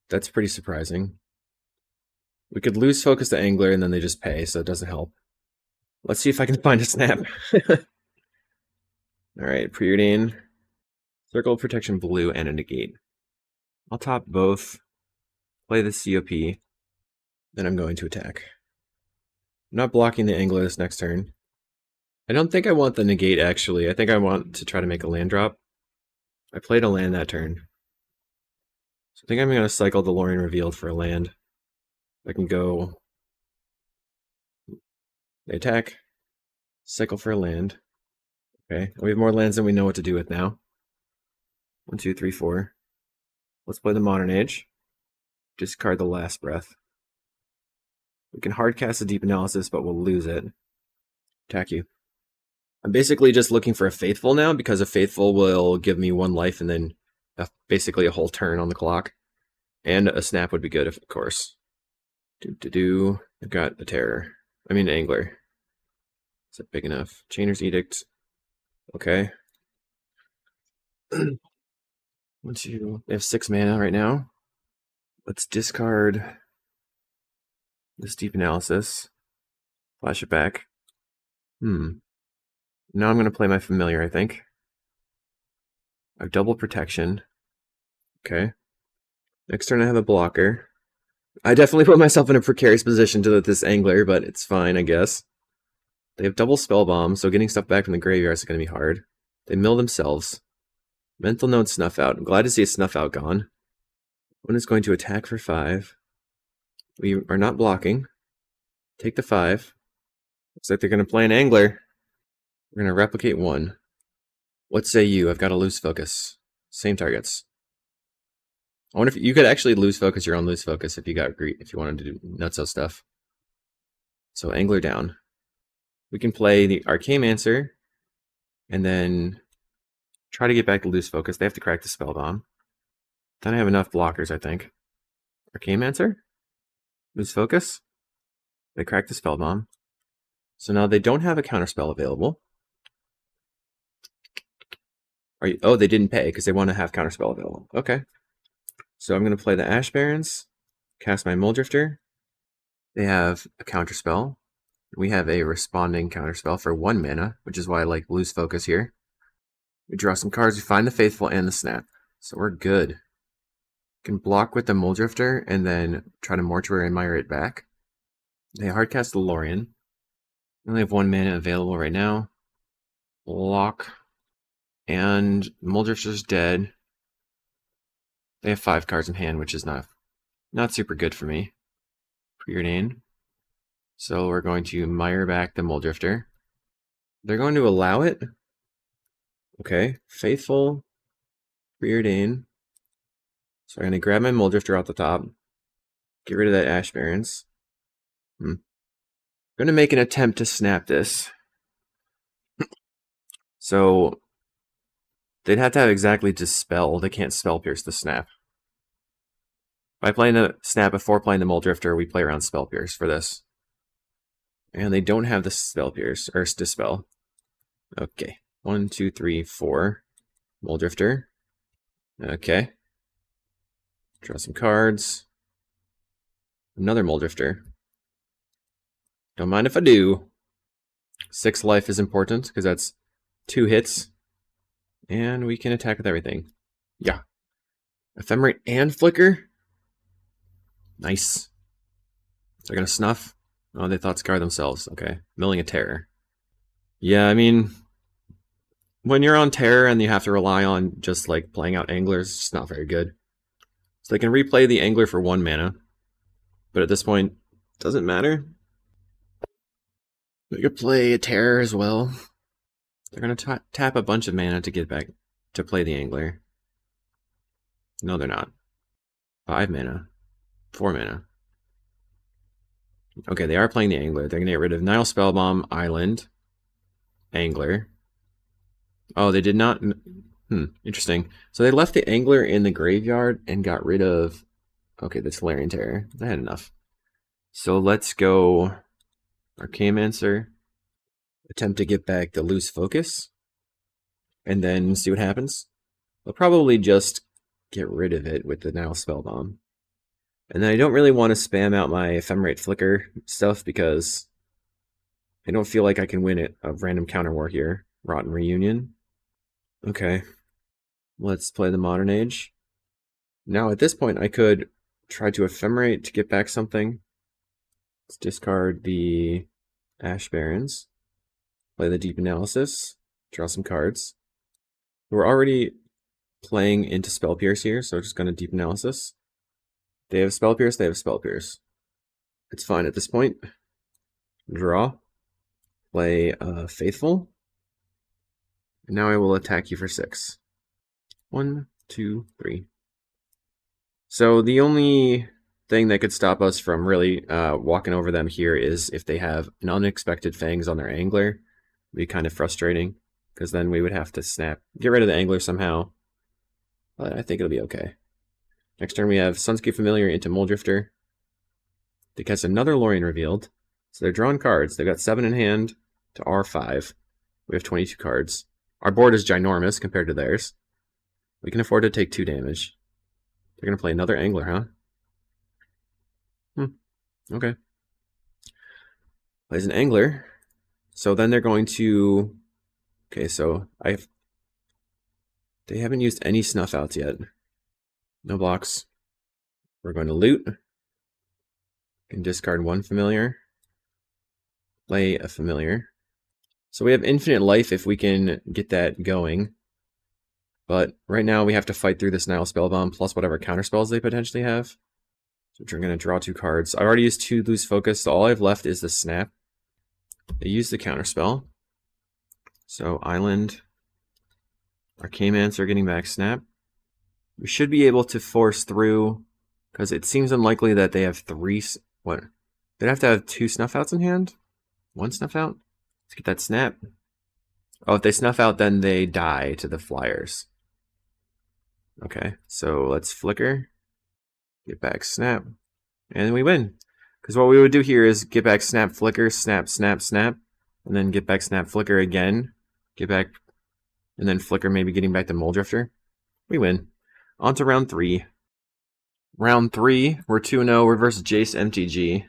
That's pretty surprising. We could Loose Focus the Angler and then they just pay, so it doesn't help. Let's see if I can find a snap. Alright, Preordain, Circle of Protection blue, and a Negate. I'll top both, play the COP, then I'm going to attack. I'm not blocking the Angler this next turn. I don't think I want the Negate, actually. I think I want to try to make a land drop. I played a land that turn. So I think I'm going to cycle the Lorien Revealed for a land. I can go... They attack. Cycle for a land. Okay, we have more lands than we know what to do with now. 1, 2, 3, 4. Let's play the Modern Age. Discard the Last Breath. We can hardcast a Deep Analysis, but we'll lose it. Attack you. I'm basically just looking for a Faithful now, because a Faithful will give me 1 life and then basically a whole turn on the clock. And a Snap would be good, of course. I've got a Terror. I mean, an Angler. Is it big enough? Chainer's Edict. Okay. 1, 2. They have 6 mana right now. Let's discard this Deep Analysis. Flash it back. Now I'm going to play my Familiar, I think. I have double protection. Okay. Next turn I have a blocker. I definitely put myself in a precarious position to this Angler, but it's fine, I guess. They have double Spell Bomb, so getting stuff back from the graveyard is going to be hard. They mill themselves. Mental Note, Snuff Out. I'm glad to see a Snuff Out gone. One is going to attack for 5. We are not blocking. Take the 5. Looks like they're going to play an Angler. We're going to replicate 1. What say you? I've got a Loose Focus. Same targets. I wonder if you could actually lose focus your own Loose Focus if you wanted to do nutso stuff. So Angler down. We can play the Archaeomancer and then try to get back to Loose Focus. They have to crack the Spell Bomb. Then I have enough blockers, I think. Archaeomancer? Loose Focus? They crack the Spell Bomb. So now they don't have a counterspell available. Oh, they didn't pay because they want to have counterspell available. Okay. So I'm going to play the Ash Barrens, cast my Muldrifter. They have a counterspell. We have a responding counterspell for 1 mana, which is why I like Loose Focus here. We draw some cards, we find the Faithful and the Snap. So we're good. We can block with the Muldrifter and then try to Mortuary Admire it back. They hardcast the Lorien. We only have 1 mana available right now. Block. And Muldrifter's dead. They have 5 cards in hand, which is not super good for me. Preordained. So we're going to mire back the Muldrifter. They're going to allow it. Okay. Faithful. Preordain. So I'm going to grab my Muldrifter off the top. Get rid of that Ash Barrens. I'm going to make an attempt to snap this. So they'd have to have exactly Dispel. They can't Spell Pierce the Snap. By playing the Snap before playing the Muldrifter, we play around Spell Pierce for this. And they don't have the Spell Pierce, or Dispel. Okay. 1, 2, 3, 4. Muldrifter. Okay. Draw some cards. Another Muldrifter. Don't mind if I do. 6 life is important, because that's 2 hits. And we can attack with everything. Yeah. Ephemerate and Flicker? Nice. They're going to Snuff? Oh, they thought Scar themselves. Okay. Milling a Terror. Yeah, I mean, when you're on Terror and you have to rely on just like playing out Anglers, it's just not very good. So they can replay the Angler for 1 mana. But at this point, it doesn't matter. They could play a Terror as well. They're going to tap a bunch of mana to get back to play the Angler. No, they're not. 5 mana. 4 mana. Okay, they are playing the Angler. They're going to get rid of Nile Spellbomb, Island, Angler. Oh, they did not... interesting. So they left the Angler in the graveyard and got rid of... Okay, the Tolarian Terror. I had enough. So let's go... Archaeomancer. Attempt to get back the Loose Focus. And then see what happens. They'll probably just get rid of it with the Nile Spellbomb. And then I don't really want to spam out my Ephemerate Flicker stuff because I don't feel like I can win a random counter war here. Rotten Reunion. Okay. Let's play the Modern Age. Now at this point I could try to Ephemerate to get back something. Let's discard the Ash Barrens. Play the Deep Analysis. Draw some cards. We're already playing into Spell Pierce here, so we're just going to Deep Analysis. They have Spell Pierce, they have Spell Pierce. It's fine at this point. Draw. Play Faithful. And now I will attack you for 6. 1, 2, 3. So the only thing that could stop us from really walking over them here is if they have an Unexpected Fangs on their Angler. Be kind of frustrating, because then we would have to get rid of the angler somehow. But I think it'll be okay. Next turn we have Sunscape Familiar into Muldrifter. They cast another Lorien Revealed. So they're drawing cards. They've got 7 in hand to R5. We have 22 cards. Our board is ginormous compared to theirs. We can afford to take 2 damage. They're going to play another angler, huh? Okay. Plays an angler. So then they're going to... Okay, so they haven't used any snuff outs yet. No blocks. We're going to loot. Can discard 1 familiar. Play a familiar. So we have infinite life if we can get that going. But right now we have to fight through this Nile Spellbomb plus whatever counterspells they potentially have. So we're going to draw 2 cards. I already used 2 Lose Focus, so all I have left is the Snap. They use the counterspell. So Island, Arcane-Mancer getting back Snap. We should be able to force through, because it seems unlikely that they have 3... What? They'd have to have 2 Snuff Outs in hand? 1 Snuff Out? Let's get that Snap. Oh, if they Snuff Out, then they die to the Flyers. Okay, so let's Flicker. Get back Snap. And we win. Because what we would do here is get back Snap, Flicker, Snap, Snap, Snap. And then get back Snap, Flicker again. Get back... And then Flicker maybe getting back to Muldrifter. We win. On to round 3. Round 3, we're 2-0. Reverse Jace MTG.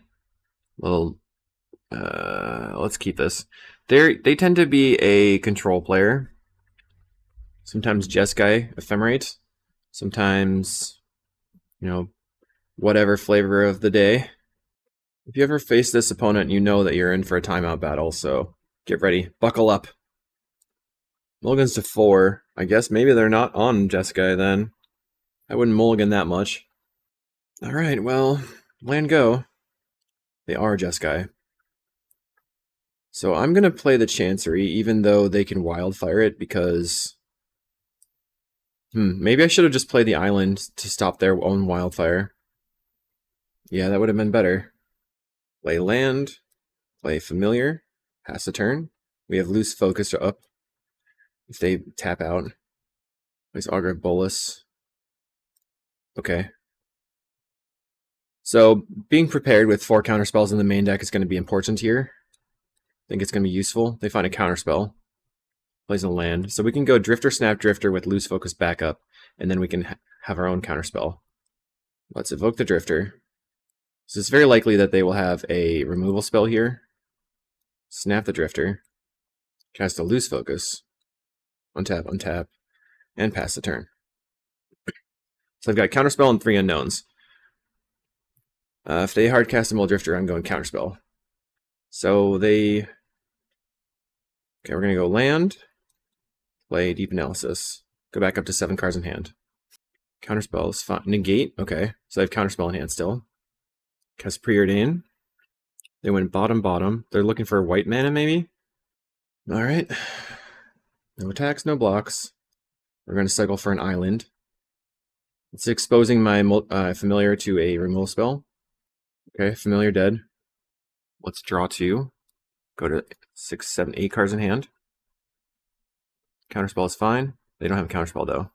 Let's keep this. They tend to be a control player. Sometimes Jeskai, Ephemerate. Sometimes, whatever flavor of the day. If you ever face this opponent, you know that you're in for a timeout battle, so get ready. Buckle up. Mulligans to 4. I guess maybe they're not on Jeskai then. I wouldn't mulligan that much. Alright, well, land go. They are Jeskai. So I'm going to play the Chancery, even though they can Wildfire it, because... maybe I should have just played the Island to stop their own Wildfire. Yeah, that would have been better. Play land, play Familiar, pass the turn. We have Loose Focus up if they tap out. Plays Augur Bolus. Okay. So, being prepared with 4 counterspells in the main deck is going to be important here. I think it's going to be useful. They find a counterspell. Plays a land. So we can go Drifter, Snap, Drifter with Loose Focus backup, and then we can have our own counterspell. Let's evoke the Drifter. So it's very likely that they will have a removal spell here. Snap the Drifter. Cast a Loose Focus. Untap, untap, and pass the turn. So I've got Counterspell and 3 unknowns. If they hardcast a Muldrifter, I'm going Counterspell. So they... Okay, we're going to go land, play Deep Analysis, go back up to 7 cards in hand. Counterspell is fine. Negate, okay. So I have Counterspell in hand still. Cast Preordain. They went bottom, bottom. They're looking for a white mana, maybe? Alright. No attacks, no blocks. We're going to cycle for an island. It's exposing my Familiar to a removal spell. Okay, Familiar dead. Let's draw 2. Go to 6, 7, 8 cards in hand. Counterspell is fine. They don't have a counterspell though.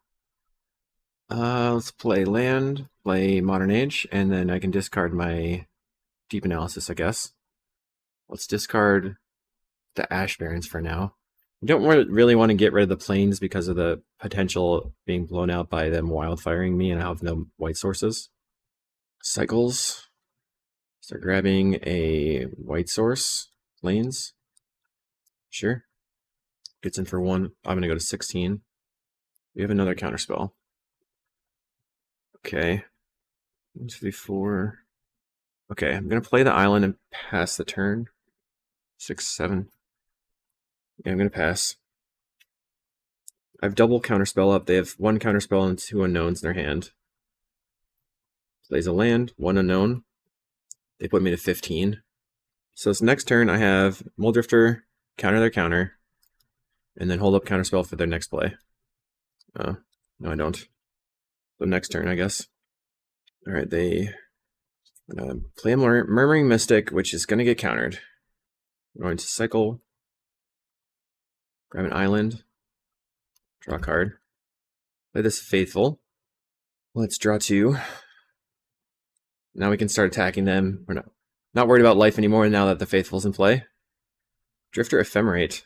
Let's play land, play Modern Age, and then I can discard my Deep Analysis, I guess. Let's discard the Ash Barrens for now. I don't really want to get rid of the plains because of the potential being blown out by them wildfiring me, and I have no white sources. Cycles. Start grabbing a white source. Plains. Sure. Gets in for 1. I'm going to go to 16. We have another counterspell. Okay. 1, 2, 3, 4. Okay, I'm going to play the island and pass the turn. 6, 7. Yeah, I'm going to pass. I have double counterspell up. They have 1 counterspell and 2 unknowns in their hand. Plays a land, 1 unknown. They put me to 15. So this next turn I have Muldrifter, counter their counter, and then hold up counterspell for their next play. No, I don't. So next turn, I guess. Alright, they play a Murmuring Mystic, which is going to get countered. I'm going to cycle. Grab an island. Draw a card. Play this Faithful. Let's draw 2. Now we can start attacking them. We're not worried about life anymore now that the Faithful's in play. Drifter Ephemerate.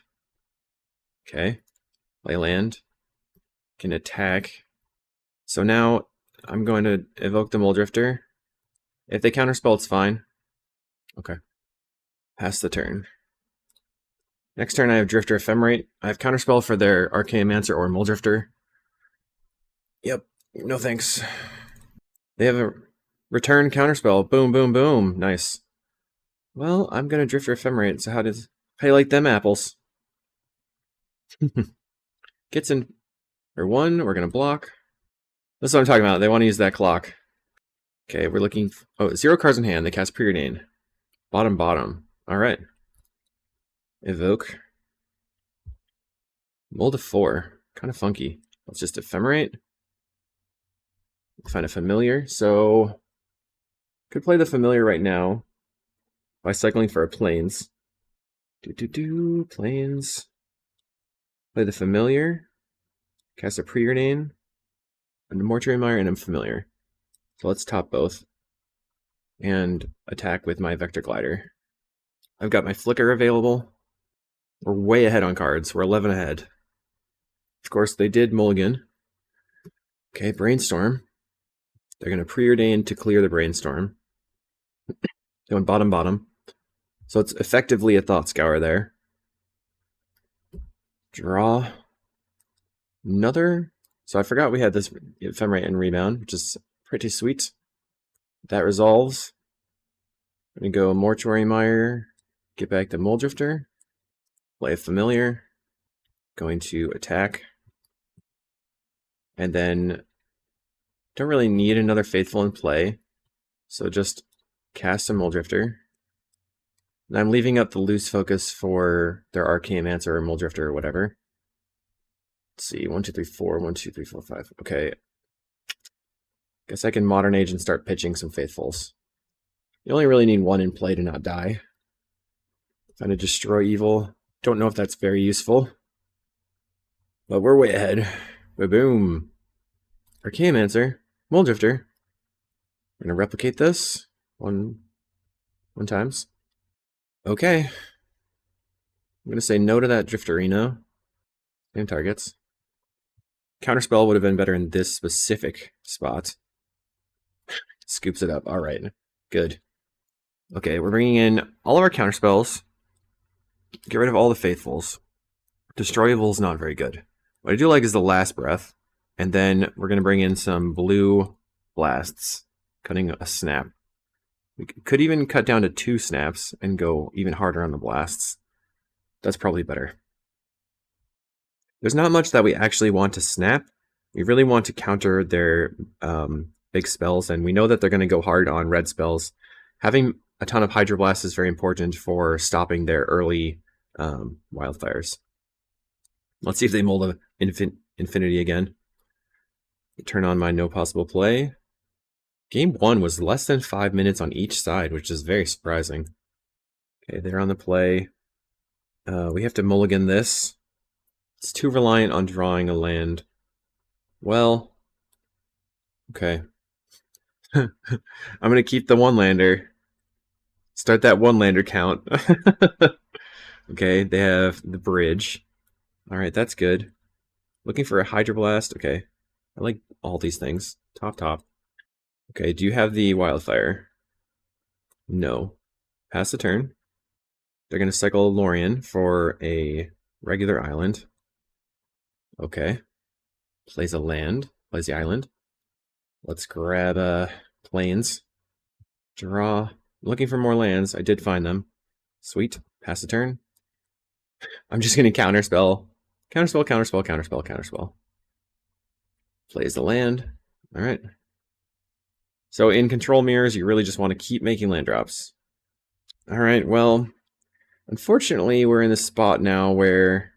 Okay. Play land. Can attack. So now I'm going to evoke the Mole Drifter. If they counterspell, it's fine. Okay. Pass the turn. Next turn I have Drifter Ephemerate. I have counterspell for their Archaeomancer or Mole Drifter. Yep. No thanks. They have a return counterspell. Boom, boom, boom. Nice. Well, I'm going to Drifter Ephemerate. So how do you like them apples? Gets in for 1. We're going to block. That's what I'm talking about. They want to use that clock. Okay, we're looking... Oh, 0 cards in hand. They cast Preordain. Bottom, bottom. Alright. Evoke. Mold of 4. Kind of funky. Let's just Ephemerate. Find a familiar. So, could play the familiar right now by cycling for a plains. Plains. Play the familiar. Cast a Preordain. A Mortuary Mire and a familiar. So let's top both. And attack with my Vector Glider. I've got my Flicker available. We're way ahead on cards. We're 11 ahead. Of course, they did mulligan. Okay, Brainstorm. They're going to Preordain to clear the Brainstorm. Going bottom, bottom. So it's effectively a Thought Scour there. Draw. Another. So I forgot we had this Ephemerate and Rebound, which is pretty sweet. That resolves. I'm going to go Mortuary Mire. Get back the Mole Drifter. Play a familiar. Going to attack. And then don't really need another Faithful in play. So just cast a Mole Drifter. And I'm leaving up the loose focus for their Archaeomancer or Mole Drifter or whatever. Let's see, 1, 2, 3, 4, 1, 2, 3, 4, 5. Okay. Guess I can Modern Age and start pitching some Faithfuls. You only really need 1 in play to not die. Trying to destroy evil. Don't know if that's very useful. But we're way ahead. Boom. Archaeomancer. Mole Drifter. We're going to replicate this. One times. Okay. I'm going to say no to that Drifterino. Same targets. Counterspell would have been better in this specific spot. Scoops it up. All right. Good. Okay, we're bringing in all of our counterspells. Get rid of all the Faithfuls. Destroy Evil is not very good. What I do like is the Last Breath. And then we're going to bring in some blue blasts. Cutting a snap. We could even cut down to 2 snaps and go even harder on the blasts. That's probably better. There's not much that we actually want to snap. We really want to counter their big spells, and we know that they're going to go hard on red spells. Having a ton of Hydroblast is very important for stopping their early wildfires. Let's see if they mold Infinity again. Turn on my no possible play. Game 1 was less than 5 minutes on each side, which is very surprising. Okay, they're on the play. We have to mulligan this. It's too reliant on drawing a land. Well, okay. I'm going to keep the 1-lander. Start that 1-lander count. Okay, they have the bridge. Alright, that's good. Looking for a Hydroblast. Okay. I like all these things. Top. Okay, do you have the Wildfire? No. Pass the turn. They're going to cycle Lorien for a regular island. Okay. Plays a land. Plays the island. Let's grab plains. Draw. Looking for more lands. I did find them. Sweet. Pass the turn. I'm just going to counterspell. Counterspell. Plays the land. Alright. So in control mirrors, you really just want to keep making land drops. Alright, well, unfortunately, we're in this spot now where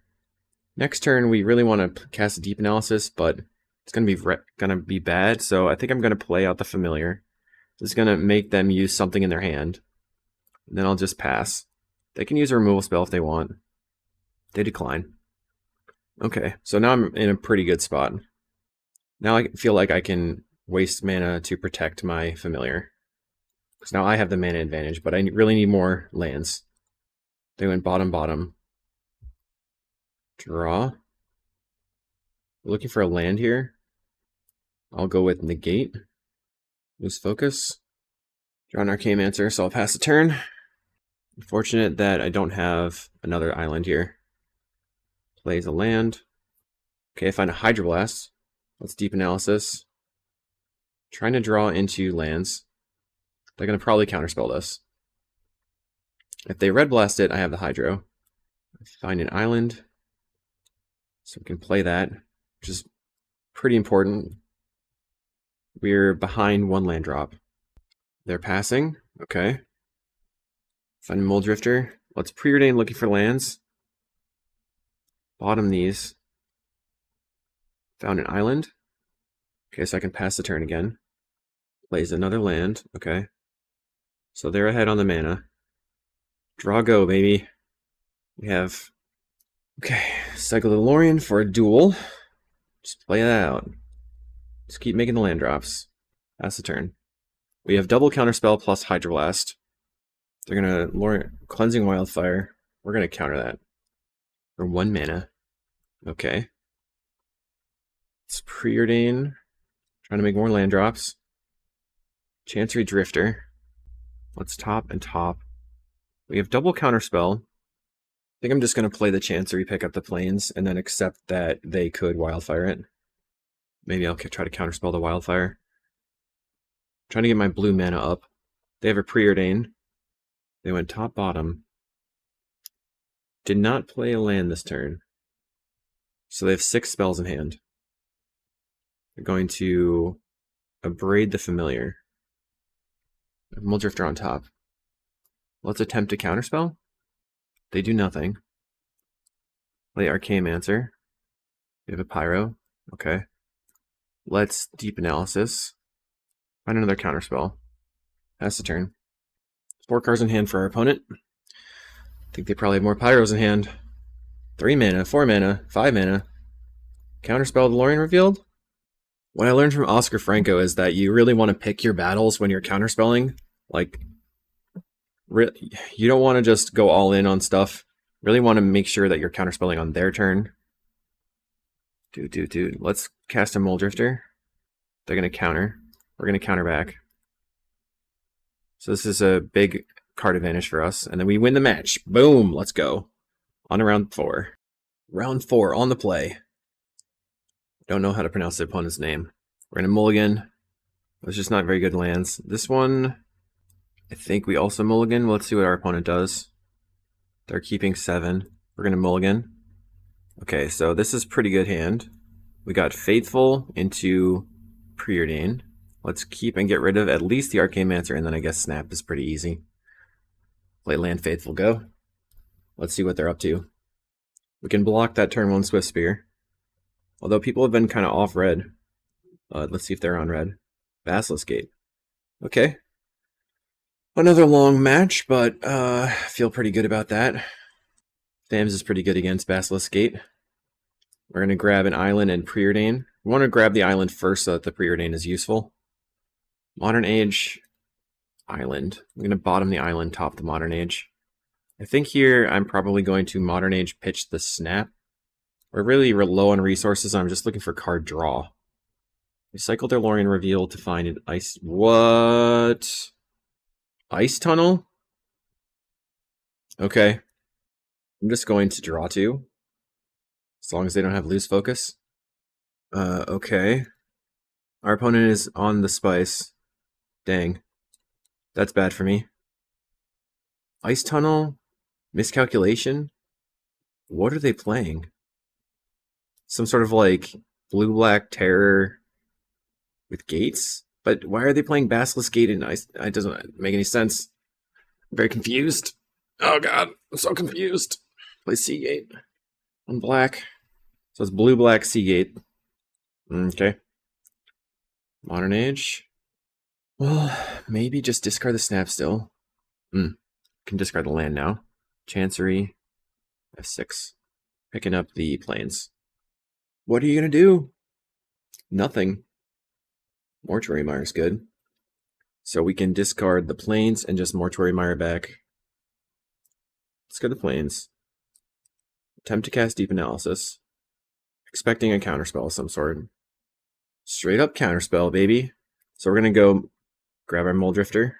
next turn we really want to cast a Deep Analysis, but it's going to be bad, so I think I'm going to play out the familiar. This is going to make them use something in their hand. And then I'll just pass. They can use a removal spell if they want. They decline. Okay, so now I'm in a pretty good spot. Now I feel like I can waste mana to protect my familiar. Because now I have the mana advantage, but I really need more lands. They went bottom, bottom. Draw. Looking for a land here. I'll go with negate. Lose focus. Draw an Arcane Answer, so I'll pass the turn. Unfortunate that I don't have another island here. Plays a land. Okay, I find a Hydroblast. Let's deep analysis. Trying to draw into lands. They're going to probably counterspell this. If they red blast it, I have the Hydro. Find an island. So we can play that, which is pretty important. We're behind one land drop. They're passing. Okay. Find a Muldrifter. Let's preordain looking for lands. Bottom these. Found an island. Okay, so I can pass the turn again. Plays another land. Okay. So they're ahead on the mana. Draw go, baby. We have... Okay, Cycle the DeLorean for a duel. Just play that out. Just keep making the land drops. Pass the turn. We have double counterspell plus Hydroblast. They're gonna Cleansing Wildfire. We're gonna counter that. For 1 mana. Okay. Let's preordain. Trying to make more land drops. Chancery Drifter. Let's top and top. We have double counterspell. I think I'm just gonna play the Chancery, pick up the plains, and then accept that they could wildfire it. Maybe I'll try to counterspell the wildfire. Trying to get my blue mana up. They have a preordain. They went top bottom. Did not play a land this turn. So they have 6 spells in hand. They're going to abrade the familiar. Muldrifter on top. Let's attempt to counterspell. They do nothing. Play Arcane Answer. We have a Pyro. Okay. Let's deep analysis. Find another counterspell. Pass the turn. 4 cards in hand for our opponent. I think they probably have more Pyros in hand. 3 mana, 4 mana, 5 mana. Counterspell DeLorean revealed? What I learned from Oscar Franco is that you really want to pick your battles when you're counterspelling. Like, you don't want to just go all in on stuff. Really want to make sure that you're counterspelling on their turn. Dude. Let's cast a Muldrifter. They're going to counter. We're going to counter back. So this is a big card advantage for us. And then we win the match. Boom! Let's go. On to round 4. Round 4 on the play. Don't know how to pronounce the opponent's name. We're going to mulligan. It's just not very good lands. This one, I think we also mulligan. Let's see what our opponent does. They're keeping 7. We're going to mulligan. Okay, so this is pretty good hand. We got Faithful into Preordain. Let's keep and get rid of at least the Arcane Mancer, and then I guess Snap is pretty easy. Play Land Faithful, go. Let's see what they're up to. We can block that turn 1 Swift Spear. Although people have been kind of off red. Let's see if they're on red. Basilisk Gate. Okay. Another long match, but feel pretty good about that. Thams is pretty good against Basilisk Gate. We're going to grab an island and Preordain. We want to grab the island first so that the Preordain is useful. Modern Age Island. I'm going to bottom the island, top the Modern Age. I think here I'm probably going to Modern Age pitch the Snap. We're really low on resources. I'm just looking for card draw. We cycle their DeLorean reveal to find an ice... What? Ice Tunnel? Okay. I'm just going to draw 2. As long as they don't have Lose Focus. Okay. Our opponent is on the Spice. Dang. That's bad for me. Ice Tunnel? Miscalculation? What are they playing? Some sort of like blue-black terror with gates? But why are they playing Basilisk Gate and Ice? It doesn't make any sense. I'm very confused. Oh god, I'm so confused. Play Seagate on black. So it's blue-black Seagate. Okay. Modern Age. Well, maybe just discard the Snap still. Can discard the land now. Chancery. F6. Picking up the plains. What are you gonna do? Nothing. Mortuary Mire's good. So we can discard the planes and just Mortuary Mire back. Let's go to the planes. Attempt to cast Deep Analysis. Expecting a counterspell of some sort. Straight up counterspell, baby. So we're gonna go grab our Muldrifter.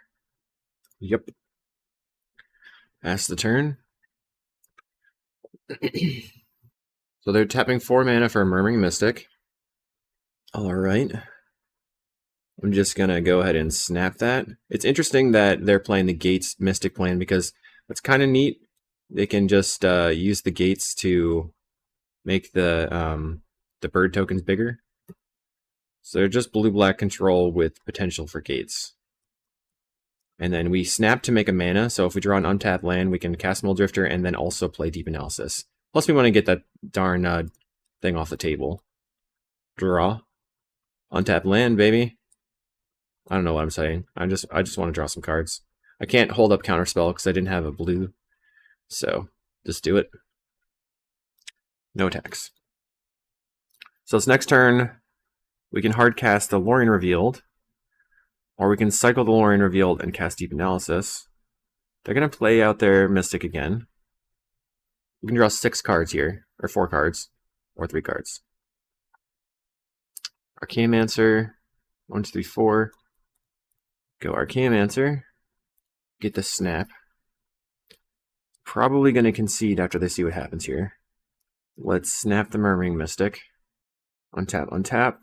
Yep. Pass the turn. So they're tapping 4 mana for a Murmuring Mystic. Alright. I'm just gonna go ahead and snap that. It's interesting that they're playing the Gates Mystic plan because it's kind of neat. They can just use the gates to make the bird tokens bigger. So they're just blue-black control with potential for gates. And then we snap to make a mana, so if we draw an untapped land, we can cast Muldrifter and then also play Deep Analysis. Plus we want to get that darn thing off the table. Draw. Untapped land, baby. I don't know what I'm saying. I just want to draw some cards. I can't hold up Counterspell because I didn't have a blue. So, just do it. No attacks. So this next turn, we can hard cast the Lorien Revealed, or we can cycle the Lorien Revealed and cast Deep Analysis. They're going to play out their Mystic again. We can draw 6 cards here, or 4 cards, or 3 cards. Archaeomancer, 1, 2, 3, 4. Go Archaeomancer. Get the snap. Probably going to concede after they see what happens here. Let's snap the Murmuring Mystic. Untap, untap.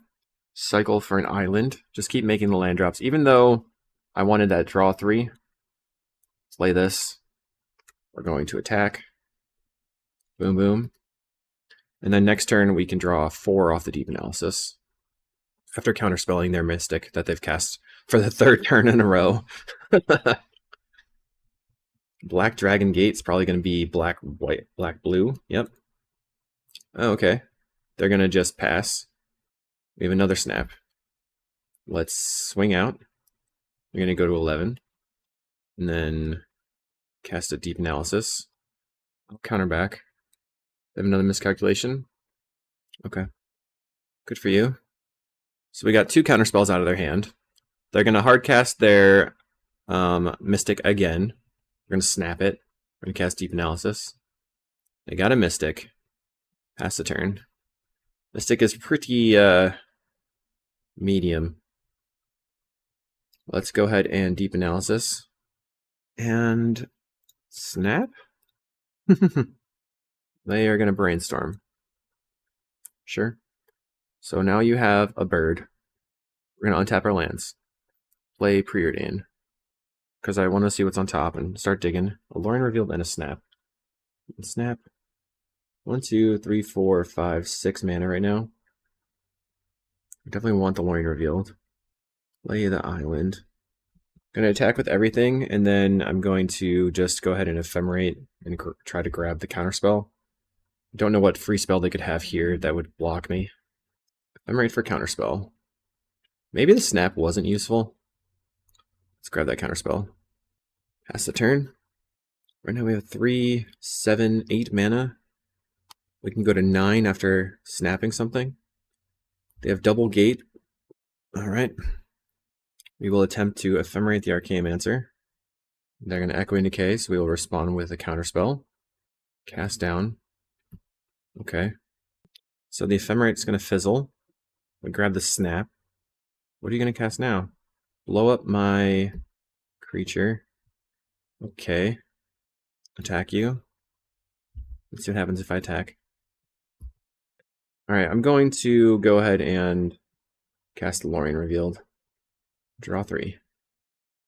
Cycle for an island. Just keep making the land drops. Even though I wanted that draw 3. Play this. We're going to attack. Boom, boom. And then next turn we can draw 4 off the Deep Analysis. After counterspelling their Mystic that they've cast for the 3rd turn in a row. Black Dragon Gate's probably going to be black, white, black, blue. Yep. Oh, okay. They're going to just pass. We have another snap. Let's swing out. We're going to go to 11. And then cast a Deep Analysis. I'll counter back. They have another miscalculation. Okay. Good for you. So we got 2 counterspells out of their hand. They're going to hard cast their Mystic again. We're going to snap it. We're going to cast Deep Analysis. They got a Mystic. Pass the turn. Mystic is pretty medium. Let's go ahead and Deep Analysis. And snap? They are going to brainstorm. Sure. So now you have a bird. We're going to untap our lands. Play Preordain. Because I want to see what's on top and start digging. A Lorien Revealed and a snap. And snap. 1, 2, 3, 4, 5, 6 mana right now. I definitely want the Lorien Revealed. Play the island. Going to attack with everything, and then I'm going to just go ahead and Ephemerate and try to grab the counterspell. I don't know what free spell they could have here that would block me. Ephemerate for counterspell. Maybe the snap wasn't useful. Let's grab that counterspell. Pass the turn. Right now we have 3, 7, 8 mana. We can go to 9 after snapping something. They have double gate. Alright. We will attempt to Ephemerate the Archaeomancer. They're going to Echoing Decay, so we will respond with a counterspell. Cast down. Okay. So the Ephemerate's going to fizzle. We grab the snap. What are you going to cast now? Blow up my creature. Okay. Attack you. Let's see what happens if I attack. Alright, I'm going to go ahead and cast the Lorien Revealed. Draw 3.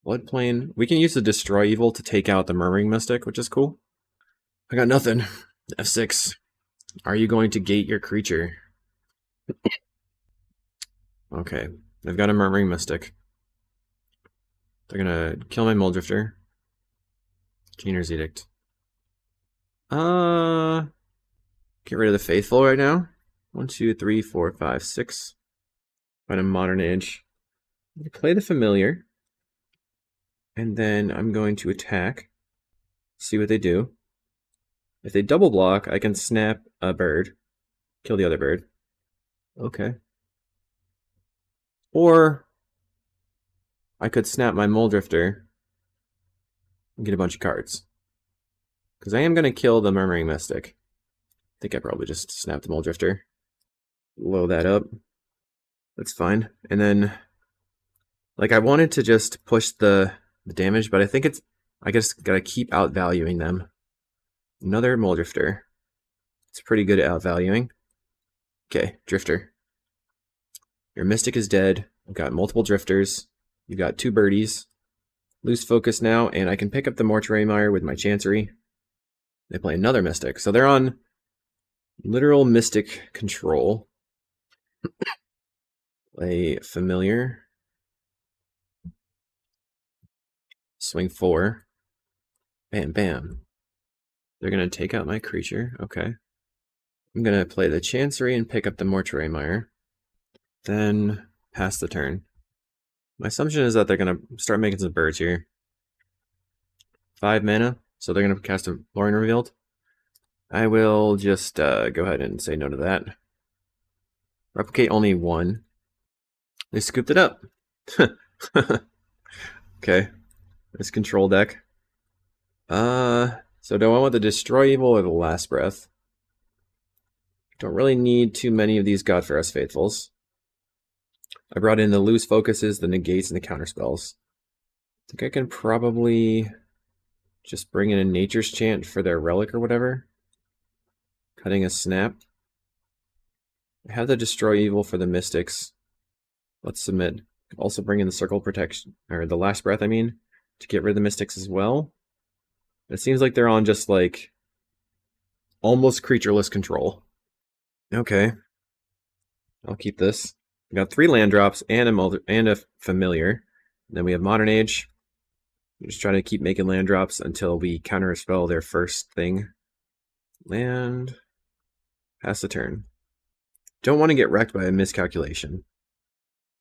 Floodplain. We can use the Destroy Evil to take out the Murmuring Mystic, which is cool. I got nothing. F6. Are you going to gate your creature? Okay. They've got a Murmuring Mystic. They're gonna kill my Muldrifter. Jainer's Edict. Get rid of the Faithful right now. 1, 2, 3, 4, 5, 6. Find a Modern Age. I'm gonna play the Familiar. And then I'm going to attack. See what they do. If they double block, I can snap a bird. Kill the other bird. Okay. Or I could snap my Mole Drifter and get a bunch of cards. Because I am going to kill the Murmuring Mystic. I think I probably just snapped the Mole Drifter. Blow that up. That's fine. And then, like, I wanted to just push the damage, but I think I just gotta keep outvaluing them. Another Mole Drifter. It's pretty good at outvaluing. Okay, Drifter. Your Mystic is dead. I've got multiple Drifters. You've got 2 birdies. Lose focus now, and I can pick up the Mortuary Mire with my Chancery. They play another Mystic. So they're on literal Mystic control. Play Familiar. Swing 4. Bam, bam. They're going to take out my creature. Okay. I'm going to play the Chancery and pick up the Mortuary Mire. Then pass the turn. My assumption is that they're going to start making some birds here. 5 mana, so they're going to cast a Lorien Revealed. I will just go ahead and say no to that. Replicate only 1. They scooped it up. Okay. This control deck. So do I want the Destroy Evil or the Last Breath? Don't really need too many of these Godfair's Faithfuls. I brought in the Lose Focuses, the Negates, and the Counterspells. I think I can probably just bring in a Nature's Chant for their Relic or whatever. Cutting a Snap. I have the Destroy Evil for the Mystics. Let's submit. Also bring in the Circle Protection, or the Last Breath, I mean, to get rid of the Mystics as well. It seems like they're on just like almost creatureless control. Okay. I'll keep this. We got 3 land drops and a Familiar. And then we have Modern Age. We just try to keep making land drops until we counterspell their first thing. Land. Pass the turn. Don't want to get wrecked by a miscalculation.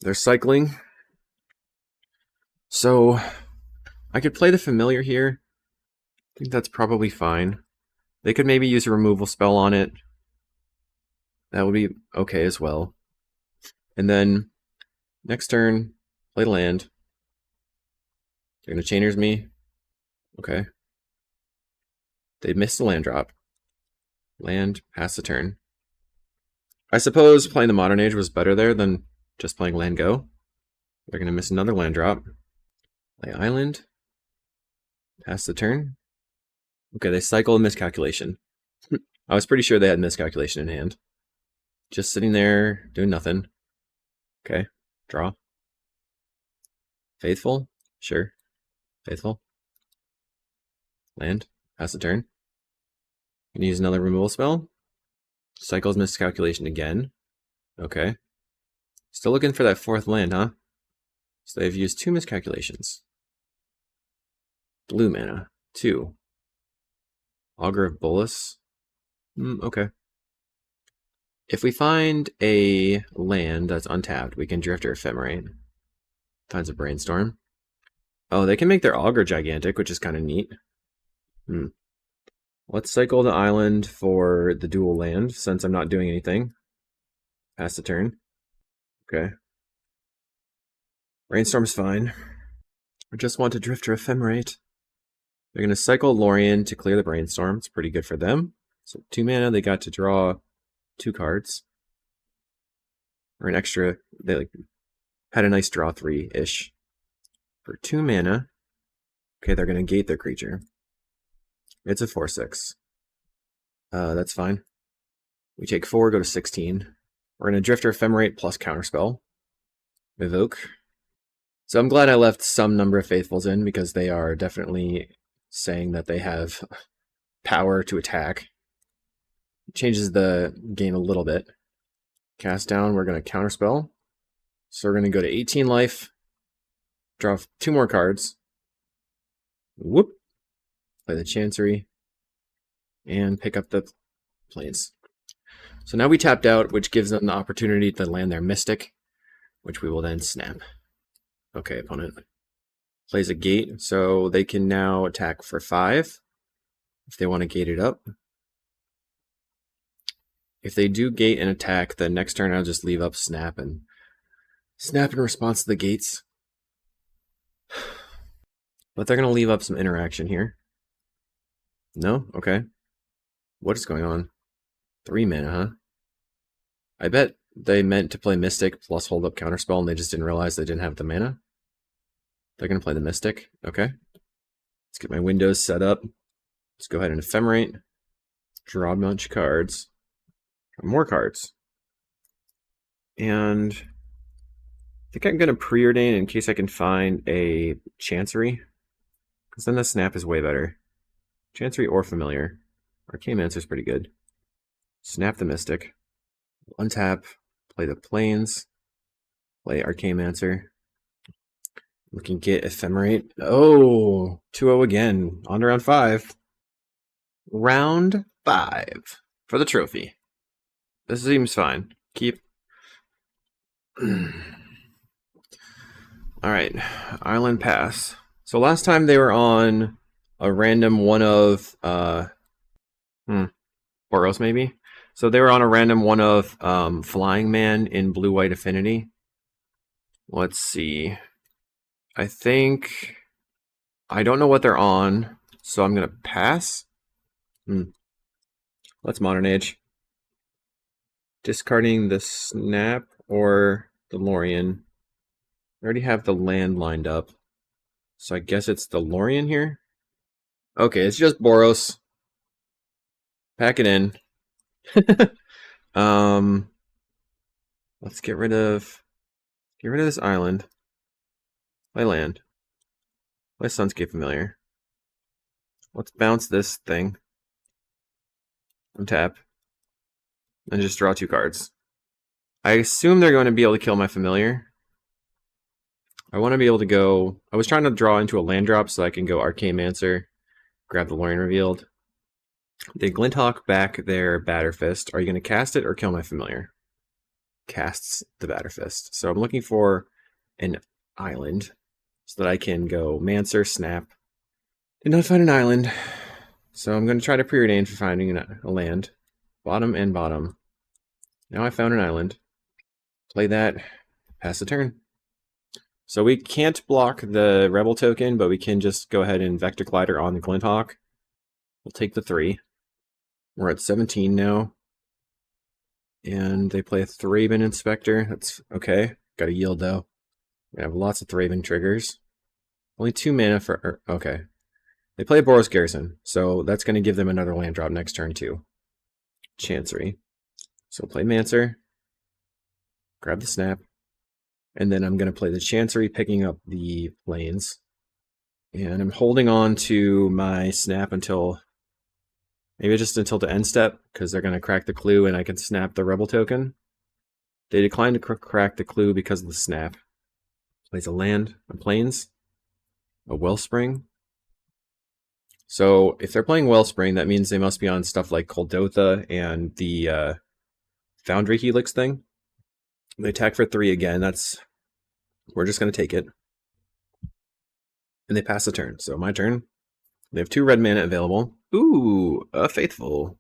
They're cycling. So I could play the Familiar here. I think that's probably fine. They could maybe use a removal spell on it. That would be okay as well. And then next turn, play land. They're going to Chainers me. Okay. They missed the land drop. Land, pass the turn. I suppose playing the Modern Age was better there than just playing land go. They're going to miss another land drop. Play Island. Pass the turn. Okay, they cycle a miscalculation. I was pretty sure they had miscalculation in hand. Just sitting there, doing nothing. Okay, draw. Faithful? Sure. Faithful. Land. Pass the turn. Gonna use another removal spell. Cycles miscalculation again. Okay. Still looking for that 4th land, huh? So they've used 2 miscalculations. Blue mana. 2. Augur of Boros. Okay. If we find a land that's untapped, we can Drift or Ephemerate. Finds a Brainstorm. Oh, they can make their Augur gigantic, which is kind of neat. Let's cycle the island for the dual land, since I'm not doing anything. Pass the turn. Okay. Brainstorm's fine. I just want to Drift or Ephemerate. They're going to cycle Lorien to clear the Brainstorm. It's pretty good for them. So 2 mana, they got to draw 2 cards. Or an extra, they had a nice draw 3-ish. For 2 mana, okay, they're going to gate their creature. It's a 4/6. That's fine. We take 4, go to 16. We're going to Drift or Ephemerate plus Counterspell. Evoke. So I'm glad I left some number of Faithfuls in, because they are definitely saying that they have power to attack. It changes the game a little bit. Cast down, we're going to Counterspell. So we're going to go to 18 life. Draw 2 more cards. Whoop. Play the Chancery. And pick up the Plains. So now we tapped out, which gives them the opportunity to land their Mystic, which we will then snap. Okay, opponent plays a gate, so they can now attack for 5 if they want to gate it up. If they do gate an attack, then next turn I'll just leave up snap and snap in response to the gates. But they're going to leave up some interaction here. No? Okay. What is going on? 3 mana, huh? I bet they meant to play Mystic plus hold up Counterspell and they just didn't realize they didn't have the mana. They're going to play the Mystic. Okay. Let's get my windows set up. Let's go ahead and Ephemerate. Draw a bunch of cards. More cards. And I think I'm going to preordain in case I can find a Chancery. Because then the snap is way better. Chancery or Familiar. Archaeomancer's pretty good. Snap the Mystic. Untap. Play the Plains. Play Archaeomancer. We can get Ephemerate. Oh, 2-0 again. On to round 5. Round 5 for the trophy. This seems fine. Keep. Alright, Island Pass. So last time they were on a random one of Boros maybe? So they were on a random one of Flying Man in Blue-White Affinity. Let's see. I think I don't know what they're on, so I'm gonna pass. Let's Modern Age. Discarding the Snap or the Lorien. I already have the land lined up, so I guess it's the Lorien here. Okay, it's just Boros. Pack it in. Let's get rid of this island. Play land. Play Sunscape Familiar. Let's bounce this thing. Untap. And just draw 2 cards. I assume they're going to be able to kill my Familiar. I want to be able to go... I was trying to draw into a land drop so I can go Archaeomancer, grab the Lorien Revealed. They Glinthawk back their Batterfist. Are you going to cast it or kill my Familiar? Casts the Batterfist. So I'm looking for an island so that I can go Mancer, Snap. Did not find an island. So I'm going to try to preordain for finding a land. Bottom and bottom. Now I found an island. Play that. Pass the turn. So we can't block the Rebel token, but we can just go ahead and Vector Glider on the Glinthawk. We'll take the 3. We're at 17 now. And they play a Thraben Inspector. That's okay. Got to yield though. We have lots of Thraben triggers. Only 2 mana for... okay. They play Boros Garrison, so that's going to give them another land drop next turn too. Chancery. So play Mancer. Grab the Snap. And then I'm going to play the Chancery, picking up the Plains. And I'm holding on to my Snap until... maybe just until the end step, because they're going to crack the clue and I can snap the Rebel token. They decline to crack the clue because of the Snap. Plays a land, a Plains, a Wellspring. So if they're playing Wellspring, that means they must be on stuff like Kuldotha and the Foundry Helix thing. They attack for 3 again. We're just going to take it. And they pass the turn. So my turn. They have 2 red mana available. Ooh, a Faithful.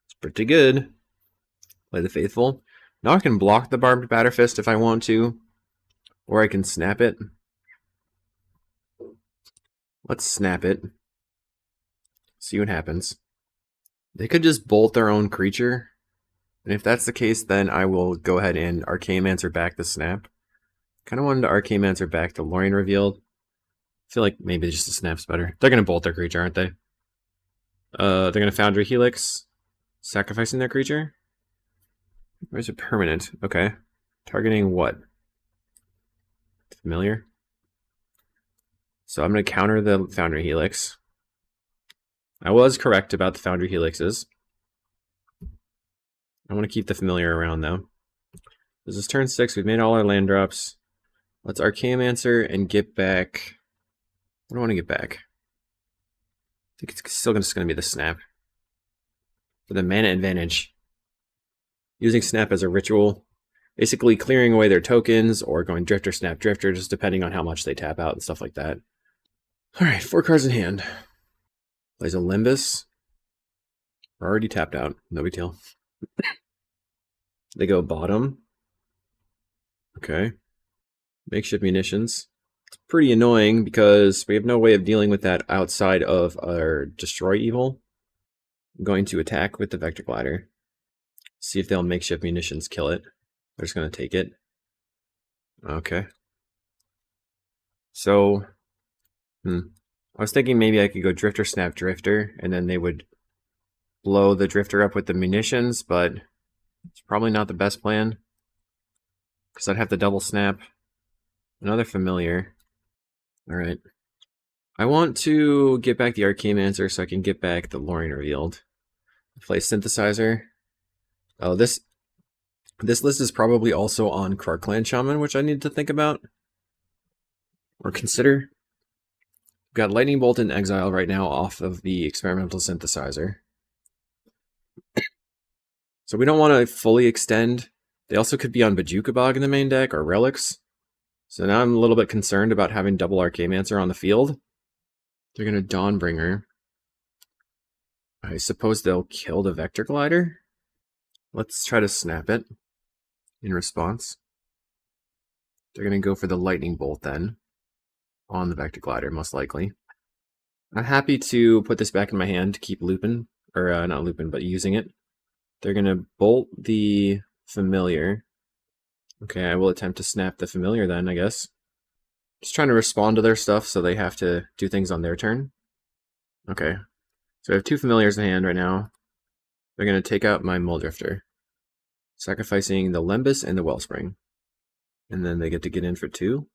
It's pretty good. Play the Faithful. Now I can block the Barbed Batterfist if I want to. Or I can snap it. Let's snap it. See what happens. They could just bolt their own creature. And if that's the case, then I will go ahead and Archaeomancer back the Snap. Kind of wanted to Archaeomancer back the Lorien Revealed. I feel like maybe just the Snap's better. They're going to bolt their creature, aren't they? They're going to Foundry Helix. Sacrificing their creature? Where's a permanent? Okay. Targeting what? Familiar? So I'm going to counter the Foundry Helix. I was correct about the Foundry Helixes. I want to keep the Familiar around, though. This is turn 6. We've made all our land drops. Let's Archaeomancer and get back... what do I want to get back? I think it's still just going to be the Snap. For the mana advantage. Using Snap as a ritual. Basically clearing away their tokens or going Drifter, Snap, Drifter, just depending on how much they tap out and stuff like that. Alright, 4 cards in hand. Plays a Limbus. We're already tapped out. No big deal. They go bottom. Okay. Makeshift munitions. It's pretty annoying because we have no way of dealing with that outside of our destroy evil. I'm going to attack with the Vector Glider. See if they'll makeshift munitions kill it. They're just going to take it. Okay. So, I was thinking maybe I could go Drifter, Snap, Drifter, and then they would blow the Drifter up with the munitions, but it's probably not the best plan. Because I'd have to double snap. Another familiar. Alright. I want to get back the Archaeomancer so I can get back the Lorien Revealed. Play Synthesizer. Oh, this list is probably also on Krark-Clan Shaman, which I need to think about. Or consider. We've got Lightning Bolt in exile right now off of the Experimental Synthesizer. So we don't want to fully extend. They also could be on Bajukabog in the main deck, or Relics. So now I'm a little bit concerned about having double Archaeomancer on the field. They're going to Dawnbringer. I suppose they'll kill the Vector Glider. Let's try to snap it in response. They're going to go for the Lightning Bolt then, on the Vector Glider, most likely. I'm happy to put this back in my hand to keep looping, or not looping, but using it. They're going to bolt the Familiar. Okay, I will attempt to snap the Familiar then, I guess. Just trying to respond to their stuff so they have to do things on their turn. Okay, so I have two Familiars in hand right now. They're going to take out my Muldrifter, sacrificing the Lembas and the Wellspring. And then they get to get in for two.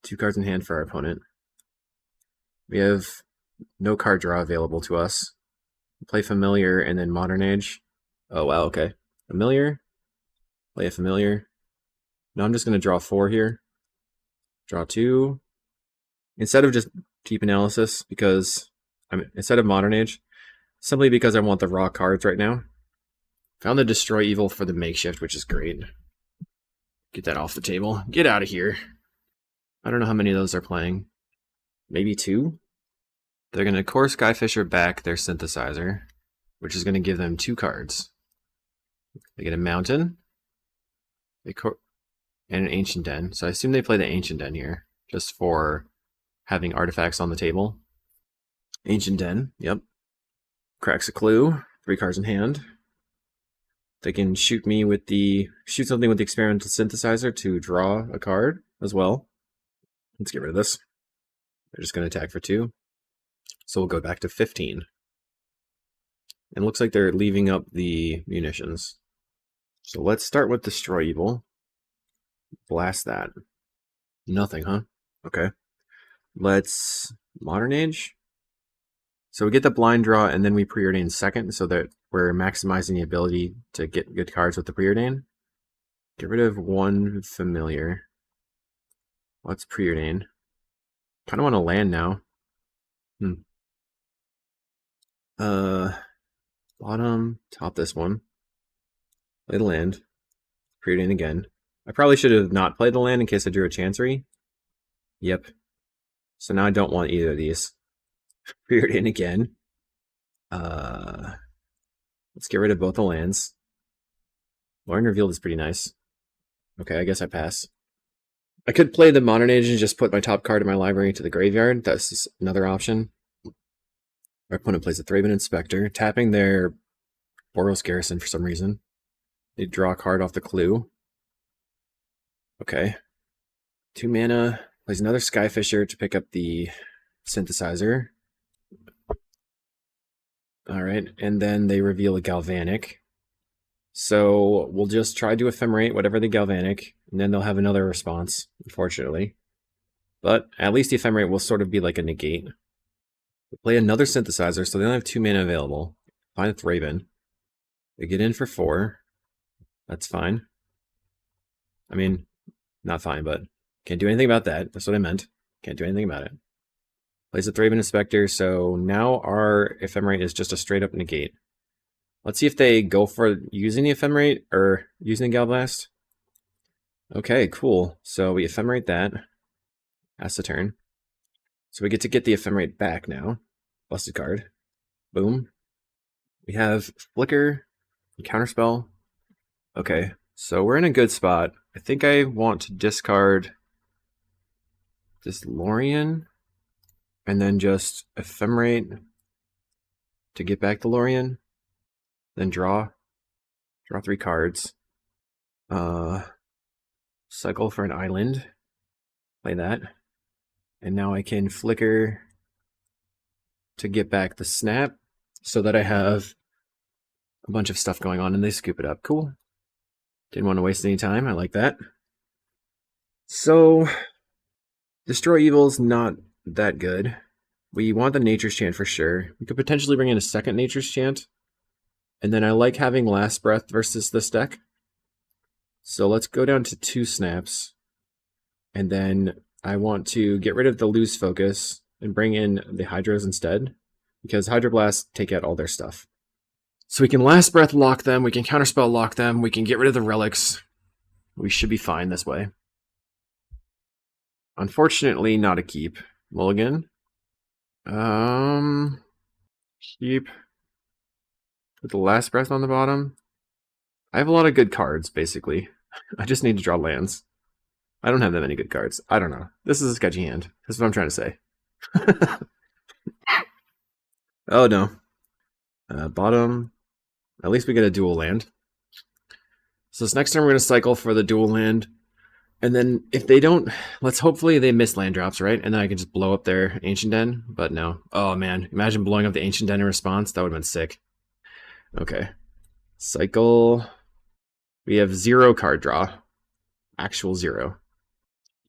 Two cards in hand for our opponent. We have no card draw available to us. Play Familiar and then Modern Age. Oh wow, okay. Familiar. Play a Familiar. Now I'm just going to draw 4 here. Draw 2. Instead of just Deep Analysis, because instead of Modern Age, simply because I want the raw cards right now. Found the Destroy Evil for the Makeshift, which is great. Get that off the table. Get out of here. I don't know how many of those are playing. Maybe 2? They're going to Core Skyfisher back their Synthesizer, which is going to give them 2 cards. They get a Mountain and an Ancient Den. So I assume they play the Ancient Den here, just for having artifacts on the table. Ancient Den, yep. Cracks a Clue, 3 cards in hand. They can shoot something with the Experimental Synthesizer to draw a card as well. Let's get rid of this. They're just going to attack for 2. So we'll go back to 15. And it looks like they're leaving up the munitions. So let's start with Destroy Evil. Blast that. Nothing, huh? Okay. Let's Modern Age. So we get the blind draw and then we preordain second so that we're maximizing the ability to get good cards with the preordain. Get rid of 1 Familiar. Let's preordain. Kind of want to land now. Bottom, top this one. Play the land. Preordain again. I probably should have not played the land in case I drew a Chancery. Yep. So now I don't want either of these. Preordain again. Let's get rid of both the lands. Lorien Revealed is pretty nice. Okay, I guess I pass. I could play the Modern Age and just put my top card in my library to the graveyard. That's another option. Our opponent plays a Thraben Inspector, tapping their Boros Garrison for some reason. They draw a card off the Clue. Okay. 2 mana. Plays another Skyfisher to pick up the Synthesizer. Alright, and then they reveal a Galvanic. So we'll just try to Ephemerate whatever the Galvanic, and then they'll have another response, unfortunately. But at least the Ephemerate will sort of be like a negate. They play another Synthesizer, so they only have 2 mana available. Find a Thraben. They get in for 4. That's fine. I mean, not fine, but can't do anything about that. That's what I meant. Can't do anything about it. Plays a Thraben Inspector, so now our Ephemerate is just a straight up negate. Let's see if they go for using the Ephemerate or using the Galblast. Okay, cool. So we Ephemerate that. Pass the turn. So we get to get the Ephemerate back now. Busted card. Boom. We have Flicker, Counterspell. Okay, so we're in a good spot. I think I want to discard this Lorien and then just Ephemerate to get back the Lorien. Then draw 3 cards. Cycle for an island. Play that. And now I can flicker to get back the snap so that I have a bunch of stuff going on and they scoop it up. Cool. Didn't want to waste any time. I like that. So, Destroy Evil's not that good. We want the Nature's Chant for sure. We could potentially bring in a second Nature's Chant. And then I like having Last Breath versus this deck. So let's go down to 2 snaps. And then I want to get rid of the Lose Focus and bring in the Hydros instead. Because Hydroblast take out all their stuff. So we can Last Breath lock them, we can Counterspell lock them, we can get rid of the relics. We should be fine this way. Unfortunately, not a keep. Mulligan. Keep. Put the Last Breath on the bottom. I have a lot of good cards, basically. I just need to draw lands. I don't have that many good cards. I don't know. This is a sketchy hand. That's what I'm trying to say. Oh no. Bottom. At least we get a dual land. So this next turn we're going to cycle for the dual land. And then if they don't, hopefully they miss land drops, right? And then I can just blow up their Ancient Den. But no. Oh man, imagine blowing up the Ancient Den in response. That would have been sick. Okay. Cycle. We have 0 card draw. Actual 0.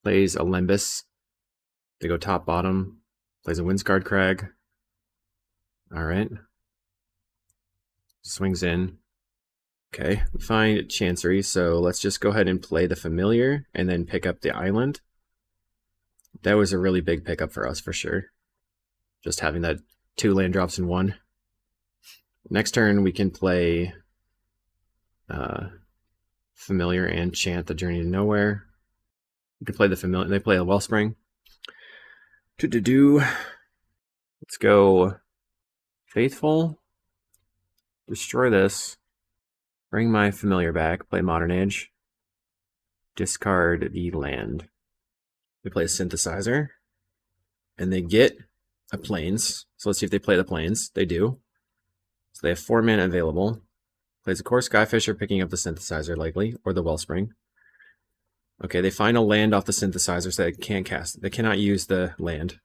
Plays a Lembus. They go top, bottom. Plays a Windscarred Crag. Alright. Swings in. Okay, we find Chancery, so let's just go ahead and play the Familiar and then pick up the Island. That was a really big pickup for us for sure. Just having that 2 land drops in 1. Next turn we can play Familiar and chant the Journey to Nowhere. We can play the Familiar. They play a Wellspring. Let's go Faithful. Destroy this. Bring my Familiar back. Play Modern Age. Discard the land. They play a Synthesizer. And they get a Plains. So let's see if they play the Plains. They do. So they have 4 mana available. Plays a Core Skyfisher, picking up the Synthesizer likely, or the Wellspring. Okay, they find a land off the Synthesizer, so they can't cast it. They cannot use the land.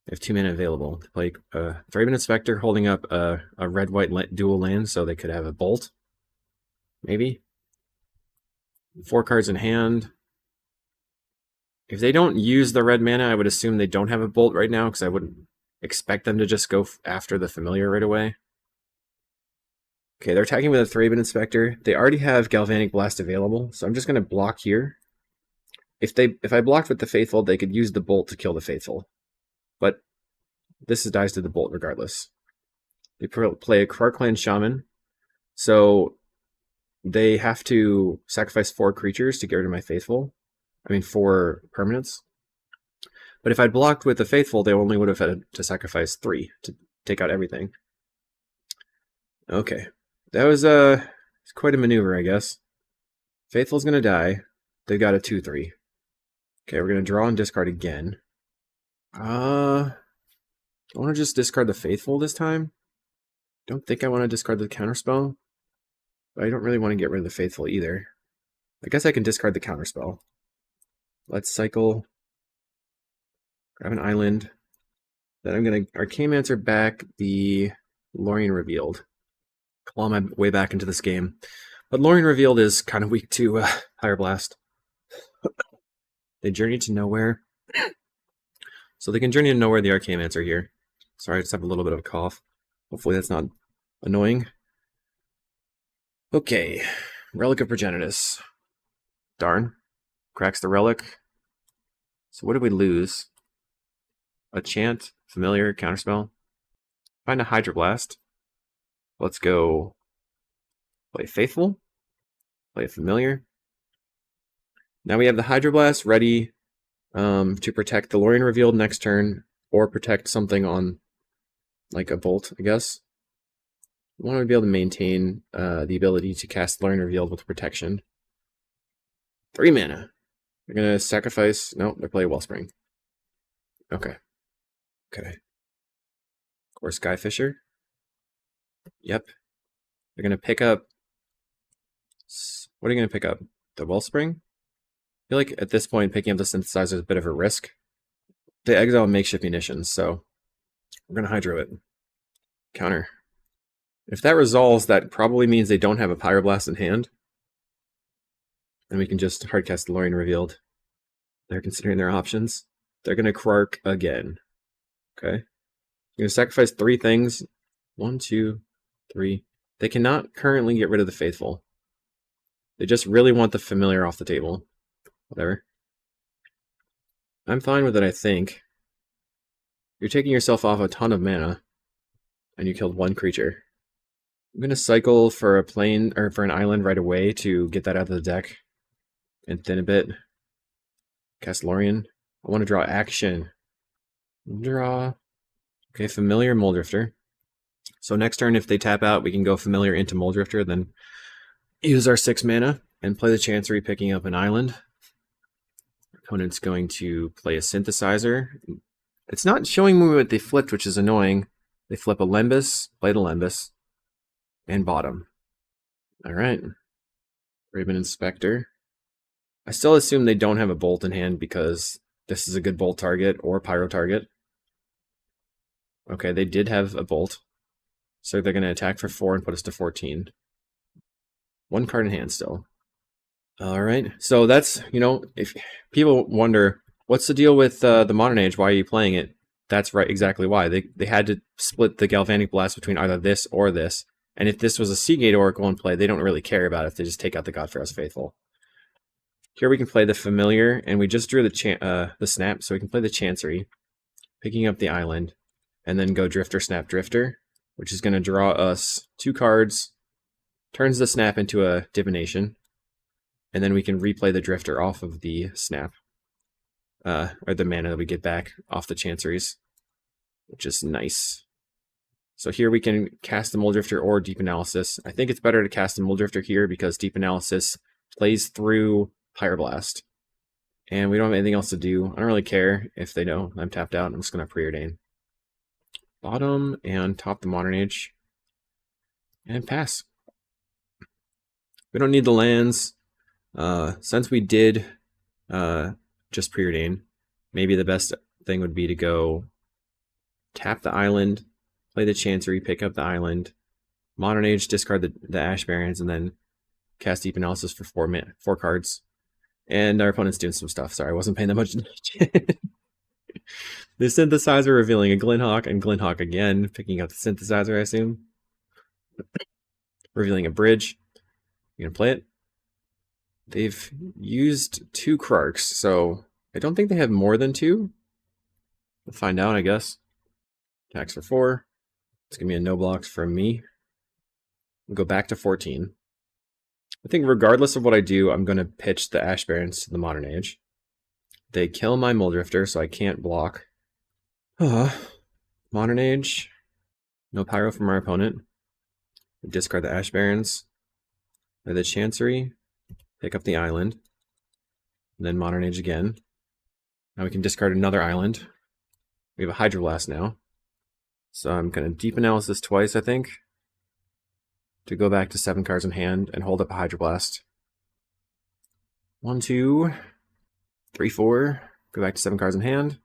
They have 2 mana available. They play Thraben Inspector, holding up a red-white dual land, so they could have a Bolt. Maybe. 4 cards in hand. If they don't use the red mana, I would assume they don't have a Bolt right now, because I wouldn't expect them to just go after the Familiar right away. Okay, they're attacking with a Thraben Inspector. They already have Galvanic Blast available, so I'm just going to block here. If I blocked with the Faithful, they could use the Bolt to kill the Faithful. But this dies to the Bolt regardless. They play a Krark-Clan Shaman, so they have to sacrifice 4 creatures to get rid of my Faithful. 4 permanents. But if I'd blocked with the Faithful, they only would have had to sacrifice 3 to take out everything. Okay. That was quite a maneuver, I guess. Faithful's going to die. They've got a 2/3. Okay, we're going to draw and discard again. I want to just discard the Faithful this time. Don't think I want to discard the Counterspell. But I don't really want to get rid of the Faithful either. I guess I can discard the Counterspell. Let's cycle. Grab an island. Then I'm going to Arcane-Mancer back the Lorien Revealed. Claw my way back into this game. But Lorien Revealed is kind of weak to Higher Blast. They Journey to Nowhere. So they can Journey to Nowhere the Arcane-Mancer here. Sorry, I just have a little bit of a cough. Hopefully that's not annoying. Okay. Relic of Progenitus. Darn. Cracks the Relic. So what did we lose? A Chant, Familiar, Counterspell. Find a Hydroblast. Let's go play Faithful. Play Familiar. Now we have the Hydroblast ready to protect the Lorien Revealed next turn, or protect something on, like a Bolt, I guess. We want to be able to maintain the ability to cast Learn Revealed with protection. 3 mana. They're going to sacrifice... No, they play Wellspring. Okay. Okay. Of course, Skyfisher. Yep. They're going to pick up... What are you going to pick up? The Wellspring? I feel like at this point, picking up the Synthesizer is a bit of a risk. They exile makeshift munitions, so we're going to Hydro it. Counter. If that resolves, that probably means they don't have a Pyroblast in hand. And we can just hardcast Lorien Revealed. They're considering their options. They're going to Krark again. Okay. You're going to sacrifice 3 things. 1, 2, 3. They cannot currently get rid of the Faithful. They just really want the Familiar off the table. Whatever. I'm fine with it, I think. You're taking yourself off a ton of mana. And you killed 1 creature. I'm going to cycle for a plane, or for an island right away to get that out of the deck. And thin a bit. Cast Lorien. I want to draw action. Draw. Okay, Familiar, Muldrifter. So next turn, if they tap out, we can go Familiar into Muldrifter, then use our 6 mana and play the Chancery, picking up an island. Opponent's going to play a Synthesizer. It's not showing me what they flipped, which is annoying. They flip a Lembas, play the Lembas, and bottom. Alright. Raven Inspector. I still assume they don't have a Bolt in hand because this is a good Bolt target or Pyro target. Okay, they did have a Bolt. So they're going to attack for 4 and put us to 14. 1 card in hand still. Alright, so that's, you know, if people wonder, what's the deal with the Modern Age? Why are you playing it? That's right, exactly why. They had to split the Galvanic Blast between either this or this. And if this was a Seagate Oracle in play, they don't really care about it if they just take out the Godfair's Faithful. Here we can play the Familiar, and we just drew the Snap, so we can play the Chancery, picking up the island, and then go Drifter, Snap, Drifter, which is going to draw us 2 cards, turns the Snap into a Divination, and then we can replay the Drifter off of the Snap, or the mana that we get back off the Chanceries, which is nice. So here we can cast the Muldrifter or Deep Analysis. I think it's better to cast the Muldrifter here because Deep Analysis plays through Pyroblast. And we don't have anything else to do. I don't really care if they know I'm tapped out. I'm just going to Preordain. Bottom and top the Modern Age. And pass. We don't need the lands. Since we did just Preordain, maybe the best thing would be to go tap the island, play the Chancery, pick up the island, Modern Age, discard the Ash Barrens, and then cast Deep Analysis for 4 cards. And our opponent's doing some stuff. Sorry, I wasn't paying that much attention. The Synthesizer revealing a Glinthawk, and Glinthawk again, picking up the Synthesizer, I assume. Revealing a Bridge. You gonna play it? They've used 2 Krarks, so I don't think they have more than 2. We'll find out, I guess. Attacks for 4. It's gonna be a no blocks from me. We'll go back to 14. I think regardless of what I do, I'm going to pitch the Ash Barrens to the Modern Age. They kill my Muldrifter, so I can't block. Modern Age. No Pyro from our opponent. We discard the Ash Barrens. Play the Chancery. Pick up the island. And then Modern Age again. Now we can discard another island. We have a Hydroblast now. So I'm going to Deep Analysis twice, I think, to go back to 7 cards in hand and hold up a Hydroblast. 1, 2, 3, 4. Go back to 7 cards in hand.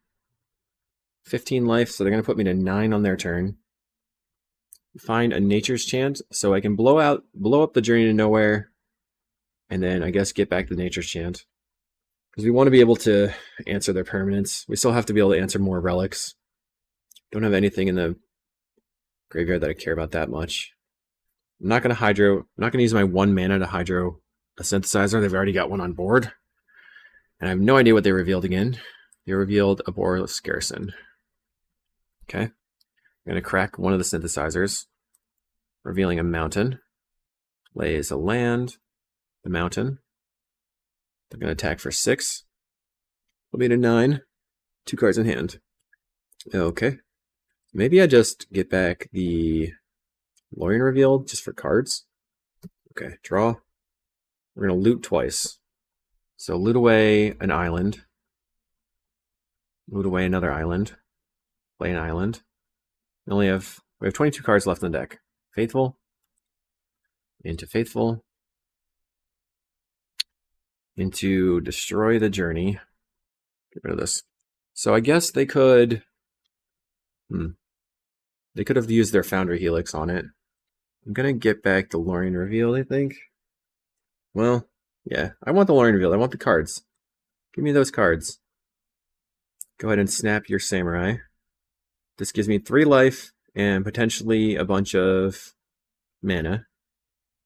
15 life, so they're going to put me to 9 on their turn. Find a Nature's Chant, so I can blow up the Journey to Nowhere, and then I guess get back the Nature's Chant. Because we want to be able to answer their permanents. We still have to be able to answer more relics. Don't have anything in the graveyard that I care about that much. I'm not going to Hydro. I'm not going to use my 1 mana to Hydro a Synthesizer. They've already got one on board. And I have no idea what they revealed again. They revealed a Boros Garrison. Okay. I'm going to crack one of the Synthesizers, revealing a mountain. Plays a land, the mountain. They're going to attack for 6. Will be to 9. 2 cards in hand. Okay. Maybe I just get back the Lorien revealed just for cards. Okay, draw. We're going to loot twice. So loot away an island. Loot away another island. Play an island. We have 22 cards left in the deck. Faithful. Into Faithful. Into Destroy the Journey. Get rid of this. So I guess they could... They could have used their Foundry Helix on it. I'm going to get back the Lorien Reveal, I think. Well, yeah. I want the Lorien Reveal. I want the cards. Give me those cards. Go ahead and snap your Samurai. This gives me 3 life and potentially a bunch of mana.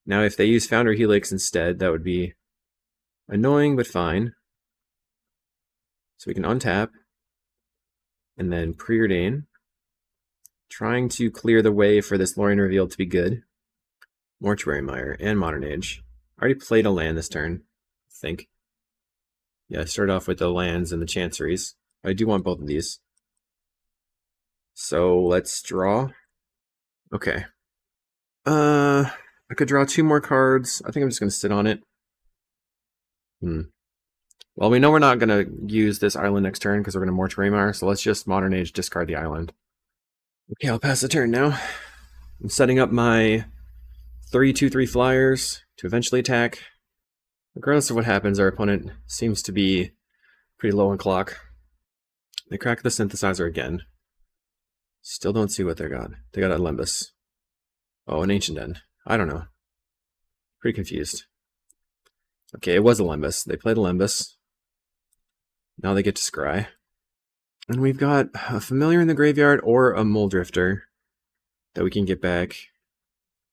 Now, if they use Foundry Helix instead, that would be annoying, but fine. So we can untap and then preordain, trying to clear the way for this Lorien Reveal to be good. Mortuary Mire and Modern Age. I already played a land this turn, I think. Yeah, I started off with the lands and the Chanceries. I do want both of these. So let's draw. Okay. I could draw 2 more cards. I think I'm just going to sit on it. Well, we know we're not going to use this island next turn because we're going to Mortuary Mire, so let's just Modern Age discard the island. Okay, I'll pass the turn now. I'm setting up my 3/2/3 flyers to eventually attack. Regardless of what happens, our opponent seems to be pretty low on clock. They crack the Synthesizer again. Still don't see what they got. They got a Limbus. Oh, an Ancient End. I don't know. Pretty confused. Okay, it was a Limbus. They played a Limbus. Now they get to scry. And we've got a Familiar in the graveyard or a Mole Drifter that we can get back.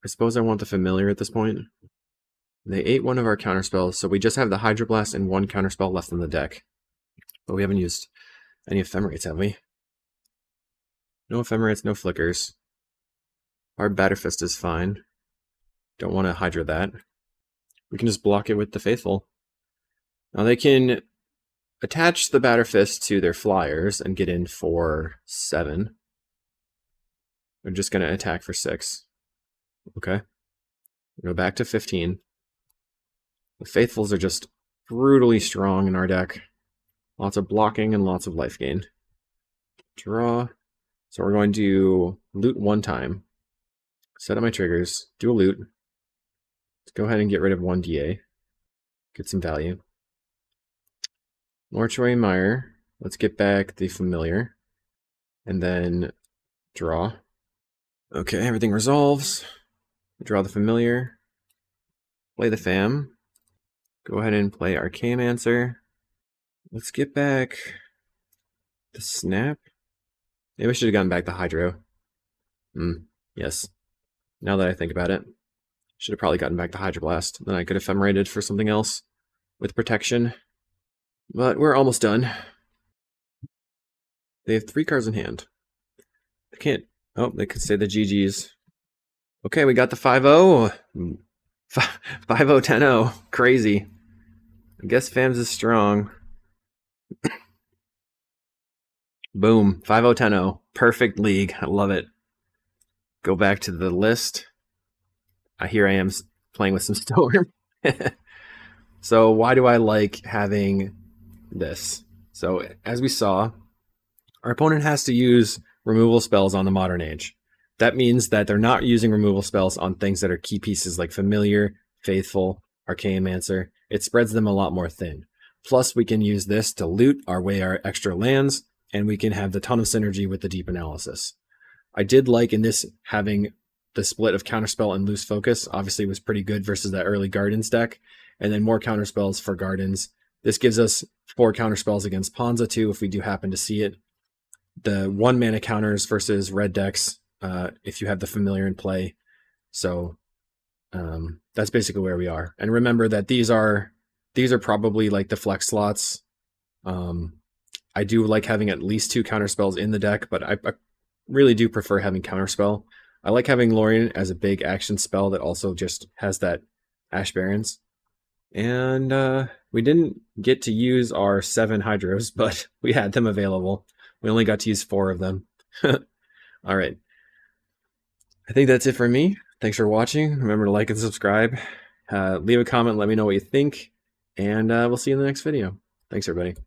I suppose I want the Familiar at this point. They ate one of our counterspells, so we just have the Hydroblast and 1 counterspell left in the deck. But we haven't used any Ephemerates, have we? No Ephemerates, no Flickers. Our Batterfist is fine. Don't want to Hydra that. We can just block it with the Faithful. Now they can attach the Batterfist to their flyers and get in for 7. They're just going to attack for 6. Okay. Go back to 15. The Faithfuls are just brutally strong in our deck. Lots of blocking and lots of life gain. Draw. So we're going to loot 1 time. Set up my triggers. Do a loot. Let's go ahead and get rid of 1 DA. Get some value. Mortuary Mire. Let's get back the Familiar. And then draw. Okay, everything resolves. Draw the Familiar. Play the Fam. Go ahead and play Archaeomancer. Let's get back the Snap. Maybe I should have gotten back the Hydro. Yes. Now that I think about it. Should have probably gotten back the Hydroblast. Then I could have Ephemerated for something else with protection. But we're almost done. They have 3 cards in hand. They can't... Oh, they could say the GG's. Okay, we got the 5-0. 5-0, 10-0. Crazy. I guess Fams is strong. Boom. 5-0, 10-0. Perfect league. I love it. Go back to the list. Here I am playing with some Storm. So why do I like having this? So as we saw, our opponent has to use removal spells on the Modern Age. That means that they're not using removal spells on things that are key pieces like Familiar, Faithful, Archaeomancer. It spreads them a lot more thin. Plus, we can use this to loot our way our extra lands, and we can have the ton of synergy with the Deep Analysis. I did like in this having the split of Counterspell and Loose Focus. Obviously, was pretty good versus that early Gardens deck, and then more Counterspells for Gardens. This gives us 4 Counterspells against Ponza too, if we do happen to see it. The 1 mana counters versus red decks, if you have the Familiar in play. So that's basically where we are. And remember that these are probably like the flex slots. I do like having at least 2 counterspells in the deck, but I really do prefer having counterspell. I like having Lorien as a big action spell that also just has that Ash Barrens. And we didn't get to use our 7 Hydros, but we had them available. We only got to use 4 of them. All right. I think that's it for me. Thanks for watching. Remember to like and subscribe. Leave a comment, let me know what you think, and we'll see you in the next video. Thanks, everybody.